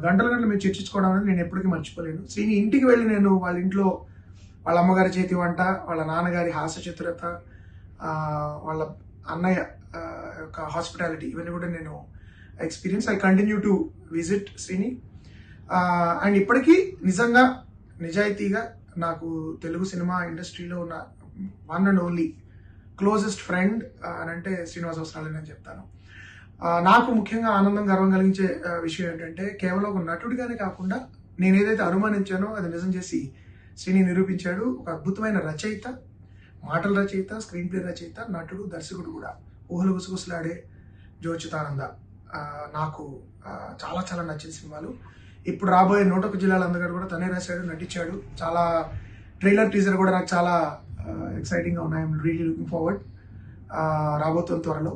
గంటలు మేము చర్చించుకోవడం అనేది నేను ఎప్పటికీ మర్చిపోలేను. శ్రీని ఇంటికి వెళ్ళి నేను వాళ్ళ ఇంట్లో వాళ్ళ అమ్మగారి చేతి వంట, వాళ్ళ నాన్నగారి హాస్య చతురత, వాళ్ళ అన్నయ్య యొక్క హాస్పిటాలిటీ ఇవన్నీ కూడా నేను experience. I continue to visit Srini. And ఇప్పటికీ నిజంగా నిజాయితీగా నాకు తెలుగు సినిమా ఇండస్ట్రీలో ఉన్న one and only closest friend అని అంటే శ్రీనివాస్ అవసరాలని నేను చెప్తాను. నాకు ముఖ్యంగా ఆనందం, గర్వం కలిగించే విషయం ఏంటంటే కేవలం ఒక నటుడిగానే కాకుండా నేను ఏదైతే అనుమానించానో అది నిజం చేసి శ్రీని నిరూపించాడు. ఒక అద్భుతమైన రచయిత, మాటల రచయిత, స్క్రీన్ ప్లే రచయిత, నటుడు, దర్శకుడు కూడా. ఊహలు గుసగుసలాడే, జోచితానంద నాకు చాలా చాలా నచ్చిన సినిమాలు. ఇప్పుడు రాబోయే 101 జిల్లాల అందగాడు కూడా తనే రాశాడు, నటించాడు. చాలా ట్రైలర్, టీజర్ కూడా నాకు చాలా ఎక్సైటింగ్గా ఉన్నాయి. I'm really looking forward. రాబోతుంది త్వరలో.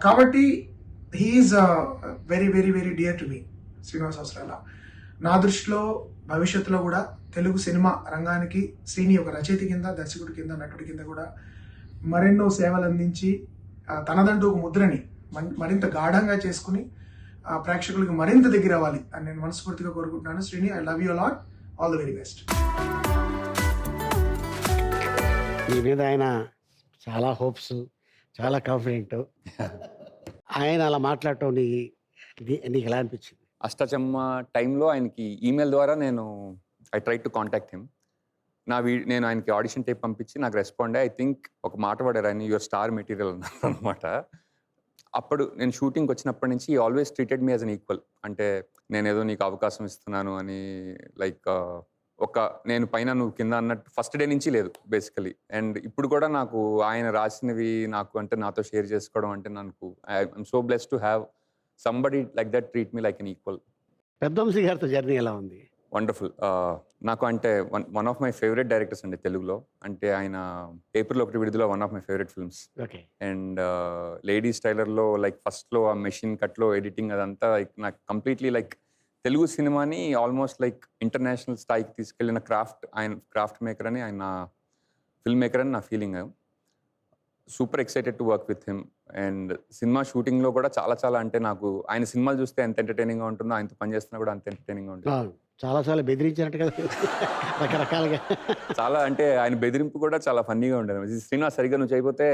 కాబట్టి he's very very very dear to me Srinivas Avasarala. నా దృష్టిలో భవిష్యత్తులో కూడా తెలుగు సినిమా రంగానికి శ్రీని ఒక రచయిత కింద, దర్శకుడి కింద, నటుడి కింద కూడా మరెన్నో సేవలు అందించి తనదంటూ ఒక ముద్రని మరింత గాఢంగా చేసుకుని ప్రేక్షకులకు మరింత దగ్గర అవ్వాలి అని నేను మనస్ఫూర్తిగా కోరుకుంటున్నాను. Srini, I love you lot. All the very best. మీ మీద ఆయన చాలా హోప్స్, చాలా కాన్ఫిడెంట్. ఆయన అలా మాట్లాడటం నీకు ఎలా అనిపించింది? అష్టాచెమ్మ టైంలో ఆయనకి ఈమెయిల్ ద్వారా I try to contact him. నేను ఆయనకి ఆడిషన్ టైప్ పంపించి నాకు రెస్పాండ్ ఐ థింక్ ఒక మాట పడారు ఆయన, యువర్ స్టార్ మెటీరియల్ అన్నారు అనమాట. అప్పుడు నేను షూటింగ్కి వచ్చినప్పటి నుంచి always treated me as an equal. అంటే నేనేదో నీకు అవకాశం ఇస్తున్నాను అని, లైక్ నేను పైన నువ్వు కింద అన్నట్టు ఫస్ట్ డే నుంచి లేదు బేసికలీ. అండ్ ఇప్పుడు కూడా నాకు ఆయన రాసినవి నాతో షేర్ చేసుకోవడం అంటే I'm so blessed to have somebody like that treat me like an equal. పెద్దంశి గారితో జర్నీ ఎలా ఉంది? వండర్ఫుల్. నాకు అంటే one of my favourite directors అండి తెలుగులో. అంటే ఆయన ఏప్రిల్ 1 విడుదల one of my favourite films. And ladies టైలర్లో లైక్ ఫస్ట్లో ఆ మెషిన్ కట్లో ఎడిటింగ్ అదంతా లైక్ నాకు కంప్లీట్లీ లైక్ తెలుగు సినిమాని ఆల్మోస్ట్ లైక్ ఇంటర్నేషనల్ స్థాయికి తీసుకెళ్ళిన క్రాఫ్ట్ మేకర్ అని, ఆయన ఫిల్మ్ మేకర్ అని నా feeling. Super excited to work with him. And cinema షూటింగ్లో కూడా చాలా చాలా అంటే నాకు ఆయన సినిమాలు చూస్తే ఎంత ఎంటర్టైనింగ్గా ఉంటుందో ఆయనతో పనిచేస్తున్నా కూడా అంత ఎంటర్టైనింగ్గా ఉంటుంది. చాలా బెదిరించినట్టు కదా రకరకాలుగా. చాలా అంటే ఆయన బెదిరింపు కూడా చాలా ఫన్నీగా ఉండేది. శ్రీనివాస్ సరిగ్గా నువ్వు చేయకపోతే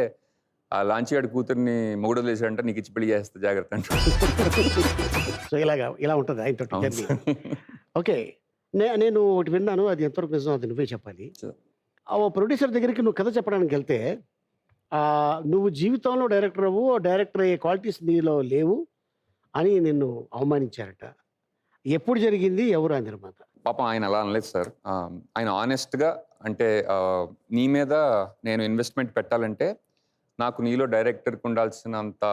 ఆ లాంచిగాడి కూతుర్ని మొగుడు వదిలేసాడంటే నీకు ఇచ్చి పెళ్లి చేస్తా జాగ్రత్త అంటే. సో ఇలా ఉంటుంది ఆయనతో జర్నీ. ఓకే, నేను ఒకటి విన్నాను, అది ఎంతవరకు నిజం అది నువ్వే చెప్పాలి. ఓ ప్రొడ్యూసర్ దగ్గరికి నువ్వు కథ చెప్పడానికి వెళ్తే నువ్వు జీవితంలో డైరెక్టర్ అయ్యే క్వాలిటీస్ నీలో లేవు అని నిన్ను అవమానించారట. ఎప్పుడు జరిగింది? ఎవరు ఆ నిర్మాత? పాపం ఆయన అలా అనలేదు సార్. ఆయన ఆనెస్ట్గా అంటే నీ మీద నేను ఇన్వెస్ట్మెంట్ పెట్టాలంటే నాకు నీలో డైరెక్టర్కి ఉండాల్సినంత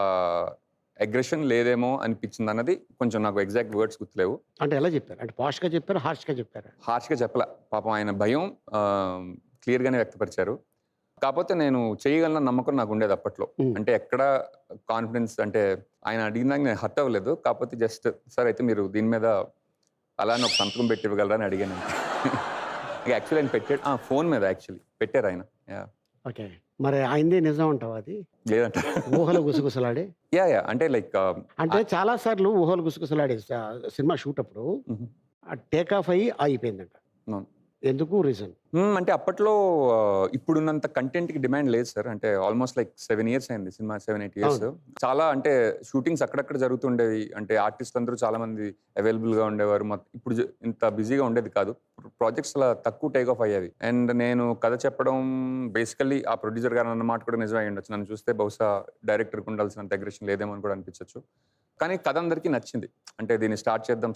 అగ్రెషన్ లేదేమో అనిపించింది అన్నది కొంచెం నాకు ఎగ్జాక్ట్ వర్డ్స్ గుర్తులేవు. అంటే ఎలా చెప్పారు? అంటే పాష్గా చెప్పారు, హార్ష్గా చెప్పారు? హార్ష్గా చెప్పలే. పాపం ఆయన భయం క్లియర్గానే వ్యక్తపరిచారు. కాకపోతే నేను చేయగలన నమ్మకం నాకు ఉండేది అప్పట్లో. అంటే ఎక్కడ కాన్ఫిడెన్స్ అంటే ఆయన అడిగినాక నేను హర్ట్ అవ్వలేదు. కాకపోతే జస్ట్ సార్ అయితే మీరు దీని మీద అలానే ఒక సంతకం పెట్టి ఇవ్వగలరా అని అడిగాను. యాక్చువల్లీ ఆయన పెట్టాడు ఫోన్ మీద యాక్చువల్లీ పెట్టారు ఆయన. ఓకే, మరి ఆయనదే నిజం అంటావా అది? లేదంట. ఊహలు గుసగుసలాడే యా అంటే లైక్ అంటే చాలా సార్లు ఊహలు గుసగుసలాడే సినిమా షూట్ అప్పుడు టేక్ ఆఫ్ అయ్యి ఆగిపోయిందంట. ఎందుకు రీజన్? అంటే అప్పట్లో ఇప్పుడున్నంత కంటెంట్ కి డిమాండ్ లేదు సార్. అంటే ఆల్మోస్ట్ లైక్ 7 years అయింది సినిమా, 7-8 years. చాలా అంటే షూటింగ్స్ అక్కడక్కడ జరుగుతుండేవి. అంటే ఆర్టిస్ట్ అందరూ చాలా మంది అవైలబుల్ గా ఉండేవారు. ఇప్పుడు ఇంత బిజీగా ఉండేది కాదు. ప్రాజెక్ట్స్ అలా తక్కువ టేక్ ఆఫ్ అయ్యేవి. అండ్ నేను కథ చెప్పడం బేసికల్లీ ఆ ప్రొడ్యూసర్ గారు అన్న మాట కూడా నిజమై ఉండొచ్చు. నన్ను చూస్తే బహుశా డైరెక్టర్కి ఉండాల్సినంత అగ్రెషన్ లేదేమో అని కూడా అనిపించవచ్చు. కానీ కథ అందరికీ నచ్చింది. అంటే దీన్ని స్టార్ట్ చేద్దాం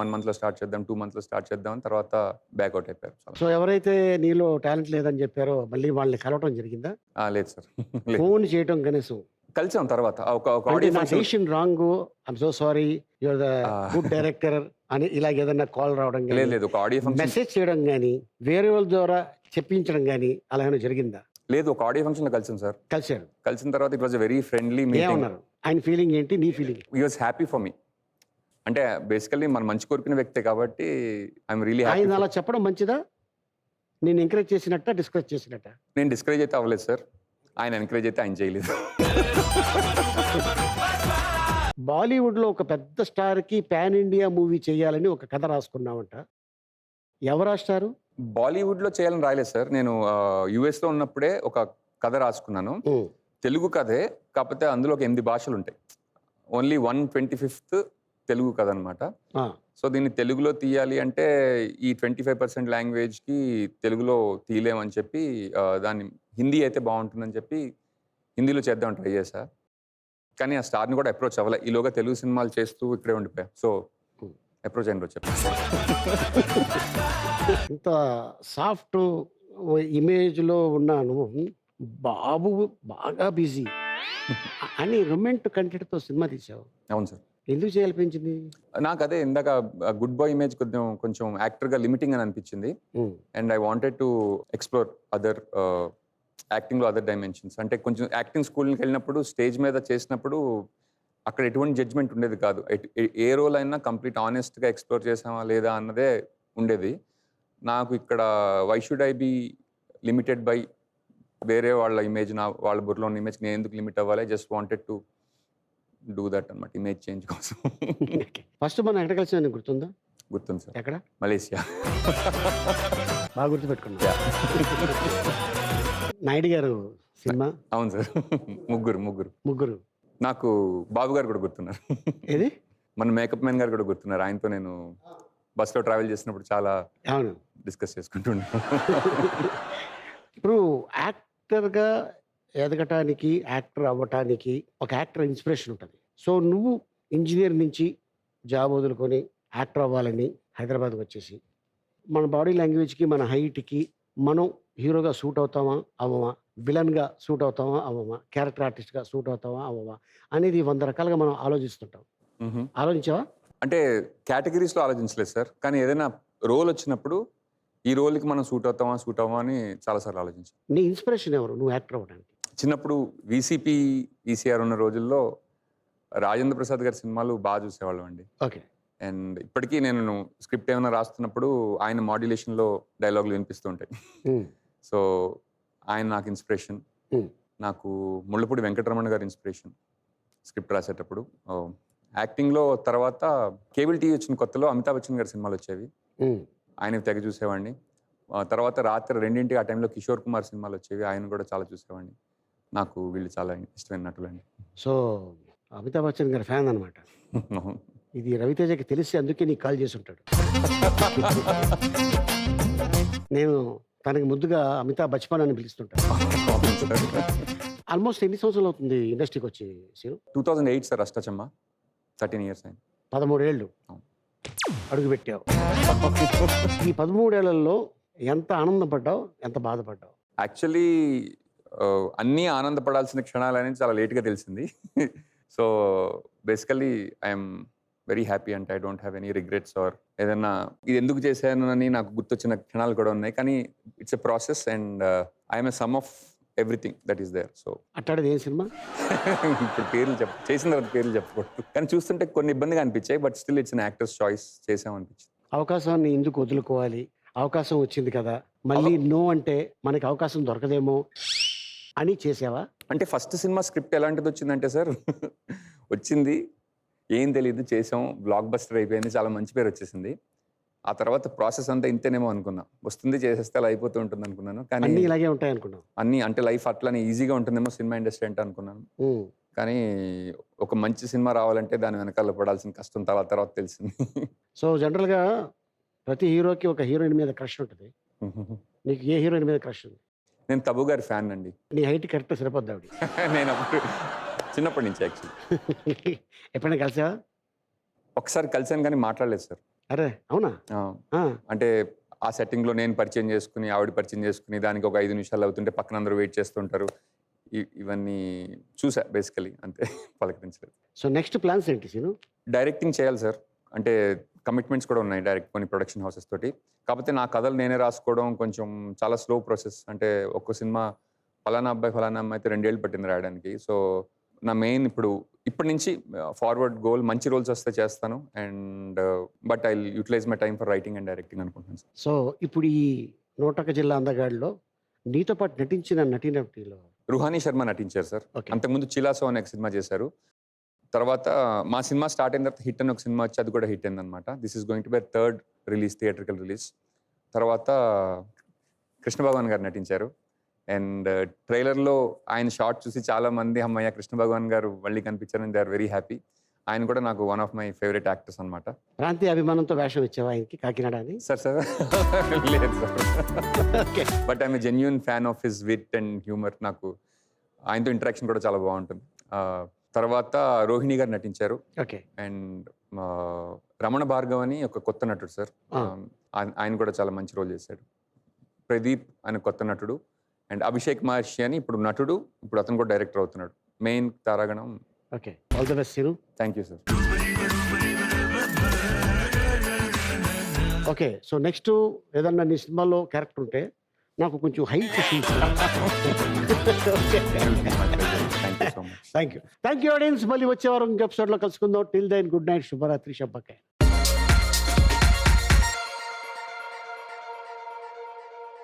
1 month లో స్టార్ట్ చేద్దాం, 2 months లో స్టార్ట్ చేద్దాం అని తర్వాత బ్యాక్అవుట్ అయిపోయారు. సో ఎవరైతే నీలో టాలెంట్ లేదని చెప్పారో మళ్ళీ వాళ్ళని కలవటం జరిగిందా? లేదు సార్. ఫోన్ చేయటం కనీసం కలిసాం తర్వాత ఒక అంటే ఆడియో నా function. Decision wrong, I'm so sorry, your the good director అని ఇలాగ ఏదన్నా కాల్ రావడం కానీ, లేదు ఒక ఆడియో ఫంక్షన్. మెసేజ్ చేయడం కానీ, వేరే వాళ్ళ ద్వారా చెప్పించడం కానీ అలా ఏమైనా జరిగిందా? లేదు ఒక ఆడియో ఫంక్షన్ లో కలిసాం సార్. కలిశారు. కలిసిన తర్వాత it was very friendly meeting. ఏమన్నారు? ఆయన ఫీలింగ్ ఏంటి, నీ feeling? He was happy for me. అంటే బేసికల్లీ మనం మంచి కోరుకునే వ్యక్తే కాబట్టి ఐఎమ్ రియలీ హ్యాపీ. ఆయన అలా చెప్పడం మంచిదా? నేను ఎంకరేజ్ చేసినట్ట, డిస్కస్ చేసినట్ట? నేను డిస్కరేజ్ అయితే అవ్వలేదు సార్. ఆయన ఎంకరేజ్ అయితే ఆయన చేయలేదు. బాలీవుడ్ లో ఒక పెద్ద స్టార్ కి పాన్ ఇండియా మూవీ చేయాలని ఒక కథ రాసుకున్నామంట. ఎవరు రాస్తారు? బాలీవుడ్ లో చేయాలని రాయలేదు సార్. నేను యుఎస్ లో ఉన్నప్పుడే ఒక కథ రాసుకున్నాను. తెలుగు కథే, కాకపోతే అందులో ఒక 8 భాషలు ఉంటాయి. ఓన్లీ 125th తెలుగు కథ అనమాట. సో దీన్ని తెలుగులో తీయాలి అంటే ఈ 25% లాంగ్వేజ్కి తెలుగులో తీయలేమని చెప్పి దాన్ని హిందీ అయితే బాగుంటుందని చెప్పి హిందీలో చేద్దాం ట్రై చేశా. కానీ ఆ స్టార్ని కూడా అప్రోచ్ అవ్వలే. ఈలోగా తెలుగు సినిమాలు చేస్తూ ఇక్కడే ఉండిపోయా. సో అప్రోచ్ అయిన రోజు చెప్పాను. ఇంత సాఫ్ట్ ఇమేజ్లో ఉన్నాను, బాబు బాగా బిజీ అని రొమాంటిక్ కంటెంట్తో సినిమా తీసావు. అవును సార్. ఎందుకు చేయాలనిపించింది? నాకు అదే ఇందాక గుడ్ బాయ్ ఇమేజ్ కొంచెం యాక్టర్గా లిమిటింగ్ అని అనిపించింది. And I wanted to explore other యాక్టింగ్లో అదర్ డైమెన్షన్స్. అంటే కొంచెం యాక్టింగ్ స్కూల్కి వెళ్ళినప్పుడు స్టేజ్ మీద చేసినప్పుడు అక్కడ ఎటువంటి జడ్జ్మెంట్ ఉండేది కాదు. ఏ రోల్ అయినా కంప్లీట్ ఆనెస్ట్గా ఎక్స్ప్లోర్ చేసామా లేదా అన్నదే ఉండేది. నాకు ఇక్కడ why should I be limited by వేరే వాళ్ళ ఇమేజ్, వాళ్ళ బుర్రలో ఉన్న ఇమేజ్ నేను ఎందుకు లిమిట్ అవ్వాలి? Just wanted to do that అనమాట, ఇమేజ్ చేంజ్ కోసం. ఫస్ట్ మనం ఎక్కడ కలిసి గుర్తుందా? గుర్తుంది సార్. ఎక్కడ? మలేషియా. బాగా గుర్తుపెట్టుకున్నా. నాయుడు గారు సినిమా. అవును సార్. ముగ్గురు. నాకు బాబు గారు కూడా గుర్తున్నారు. ఏది? మన మేకప్ మ్యాన్ గారు కూడా గుర్తున్నారు. ఆయనతో నేను బస్లో ట్రావెల్ చేసినప్పుడు చాలా డిస్కస్ చేసుకుంటున్నాను. ఇప్పుడు యాక్టర్గా ఎదగటానికి, యాక్టర్ అవ్వటానికి ఒక యాక్టర్ ఇన్స్పిరేషన్ ఉంటుంది. సో నువ్వు ఇంజనీర్ నుంచి జాబ్ వదులుకొని యాక్టర్ అవ్వాలని హైదరాబాద్కి వచ్చేసి మన బాడీ లాంగ్వేజ్కి, మన హైట్కి మనం హీరోగా సూట్ అవుతామా అవ్వమా, విలన్గా సూట్ అవుతామా అవ్వమా, క్యారెక్టర్ ఆర్టిస్ట్గా సూట్ అవుతామా అవ్వమా అనేది 100 రకాలుగా మనం ఆలోచిస్తుంటాం. ఆలోచించావా? అంటే కేటగిరీస్లో ఆలోచించలేదు సార్. కానీ ఏదైనా రోల్ వచ్చినప్పుడు ఈ రోల్కి మనం సూట్ అవుతామా అని చాలాసార్లు ఆలోచించాను. నీ ఇన్స్పిరేషన్ ఎవరు నువ్వు యాక్టర్ అవ్వడానికి? చిన్నప్పుడు VCP, VCR ఉన్న రోజుల్లో రాజేంద్ర ప్రసాద్ గారి సినిమాలు బాగా చూసేవాళ్ళం అండి. ఓకే. అండ్ ఇప్పటికీ నేను స్క్రిప్ట్ ఏమైనా రాస్తున్నప్పుడు ఆయన మాడ్యులేషన్లో డైలాగులు వినిపిస్తుంటాయి. సో ఆయన నాకు ఇన్స్పిరేషన్. నాకు ముళ్ళపూడి వెంకటరమణ గారి ఇన్స్పిరేషన్ స్క్రిప్ట్ రాసేటప్పుడు. యాక్టింగ్లో తర్వాత కేబుల్ టీవీ వచ్చిన కొత్తలో అమితాబ్ బచ్చన్ గారి సినిమాలు వచ్చేవి. ఆయన తెగ చూసేవాడిని. తర్వాత రాత్రి 2ంటికి ఆ టైంలో కిషోర్ కుమార్ సినిమాలు వచ్చేవి. ఆయన కూడా చాలా చూసేవాడిని. నాకు వీళ్ళు చాలా ఇష్టమైన నటులండి. సో అమితాబ్ బచ్చన్ గారి ఫ్యాన్ అనమాట. ఇది రవితేజకి తెలిసి అందుకే నీకు కాల్ చేసి ఉంటాడు. నేను తనకి ముద్దుగా అమితాబ్ బచ్చన్ అని పిలుస్తుంటాను. ఆల్మోస్ట్ ఎన్ని సంవత్సరాలు అవుతుంది ఇండస్ట్రీకి వచ్చి? 2008 సార్. అష్టాచమ్మ 13 years అయింది. 13 ఏళ్ళు అడుగు పెట్టావు. ఈ 13 ఏళ్లలో ఎంత ఆనందపడ్డావు, ఎంత బాధపడ్డావు? యాక్చువల్లీ అన్నీ ఆనందపడాల్సిన క్షణాలు అనేది చాలా లేట్గా తెలిసింది. So basically I'm very happy. అంటే I don't have any regrets or ఏదన్నా ఇది ఎందుకు చేశాను అని నాకు గుర్తొచ్చిన క్షణాలు కూడా ఉన్నాయి. కానీ it's a process and I'm a sum of everything that is there. So అట్టాడేది ఏం సినిమా? ఇప్పుడు పేర్లు చేసిన తర్వాత పేర్లు చెప్పకూడదు. కానీ చూస్తుంటే కొన్ని ఇబ్బందిగా అనిపించాయి. But still it's an actor's choice, చేసామనిపించింది. అవకాశాన్ని ఎందుకు వదులుకోవాలి? అవకాశం వచ్చింది కదా, మళ్ళీ నో అంటే మనకి అవకాశం దొరకదేమో అని చేసావా? అంటే ఫస్ట్ సినిమా స్క్రిప్ట్ ఎలాంటిది వచ్చిందంటే సార్ వచ్చింది, ఏం తెలియదు, చేసాం, బ్లాక్ బస్టర్ అయిపోయింది, చాలా మంచి పేరు వచ్చేసింది. ఆ తర్వాత ప్రాసెస్ అంతా ఇంతేనేమో అనుకున్నా, వస్తుంది చేసేస్తే అలా అయిపోతూ ఉంటుంది అనుకున్నాను. కానీ అన్నీ ఇలాగే ఉంటాయి అనుకున్నావు? అన్నీ అంటే లైఫ్ అట్లానే ఈజీగా ఉంటుందేమో సినిమా ఇండస్ట్రీ అంటే అనుకున్నాను. కానీ ఒక మంచి సినిమా రావాలంటే దాని వెనకాల పడాల్సిన కష్టం తర్వాత తెలిసింది. సో జనరల్గా ప్రతి హీరోకి ఒక హీరోయిన్ మీద క్రష్ ఉంటుంది. నీకు ఏ హీరోయిన్ మీద క్రష్ ఉంది? నేను తబు గారి ఫ్యాన్ అండి. నీ హైట్ కరెక్ట్ సరిపోద్ది ఆవిడ. నేను అప్పుడు చిన్నప్పటి నుంచి యాక్చువల్లీ ఎప్పుడైనా కలిసావా? ఒకసారి కలిసాను కానీ మాట్లాడలేదు సార్. అరే అవునా? అంటే ఆ సెట్టింగ్లో నేను పరిచయం చేసుకుని ఆవిడ పరిచయం చేసుకుని దానికి ఒక 5 నిమిషాలు అవుతుంటే పక్కన అందరూ వెయిట్ చేస్తుంటారు. ఇవన్నీ చూసా బేసికలీ, అంతే, పలకరించలేదు. సో నెక్స్ట్ ప్లాన్స్ ఏంటి సీను? డైరెక్టింగ్ చేయాలి సార్. అంటే కమిట్మెంట్స్ కూడా ఉన్నాయి డైరెక్ట్ కొన్ని ప్రొడక్షన్ హౌసెస్ తోటి. కాకపోతే నా కథలు నేనే రాసుకోవడం కొంచెం చాలా స్లో ప్రాసెస్. అంటే ఒక్క సినిమా ఫలానా అమ్మాయి అయితే 2 ఏళ్ళు పట్టింది రాయడానికి. సో నా మెయిన్ ఇప్పటి నుంచి ఫార్వర్డ్ గోల్ మంచి రోల్స్ వస్తే చేస్తాను. And but I utilise my time for writing and directing అనుకుంటున్నాను సార్. సో ఇప్పుడు ఈ 101 జిల్లా అందగాడిలో నీతో పాటు నటించిన నటీనటిలో రుహానీ శర్మ నటించారు సార్. Okay. అంతకుముందు చిలాసో అనే ఒక సినిమా చేశారు. తర్వాత మా సినిమా స్టార్ట్ అయిన తర్వాత హిట్ అని ఒక సినిమా వచ్చి అది కూడా హిట్ అయింది అనమాట. This is going to be 3rd release, theatrical release. తర్వాత కృష్ణ భగవాన్ గారు నటించారు. అండ్ ట్రైలర్లో ఆయన షార్ట్ చూసి చాలా మంది అమ్మయ్య కృష్ణ భగవాన్ గారు మళ్ళీ కనిపించారని దే ఆర్ వెరీ హ్యాపీ. ఆయన కూడా నాకు one of my favourite actors అనమాట. ప్రాంతీయ అభిమానంతో వేషం ఇచ్చావా ఆయనకి కాకినాడ అని? సార్ లేదు sir. Okay. But I'm genuine fan of his wit and humour. నాకు ఆయనతో ఇంటరాక్షన్ కూడా చాలా బాగుంటుంది. తర్వాత రోహిణి గారు నటించారు. ఓకే. అండ్ రమణ భార్గవ్ అని ఒక కొత్త నటుడు సార్. ఆయన కూడా చాలా మంచి రోల్ చేశాడు. ప్రదీప్ ఆయన కొత్త నటుడు. అండ్ అభిషేక్ మహర్షి అని ఇప్పుడు నటుడు, ఇప్పుడు అతను కూడా డైరెక్టర్ అవుతున్నాడు. మెయిన్ తారాగణం. Okay, all the best Seenu. Thank you sir. Okay, so next ఏదన్నా నీ సినిమాలో క్యారెక్టర్ ఉంటే నాకు కొంచెం height thank you so much. Thank you audience. మళ్ళీ వచ్చే వారం ఇంక ఎపిసోడ్లో కలుసుకుందాం. టిల్ దెన్ గుడ్ నైట్, శుభరాత్రి, శుభకాయ.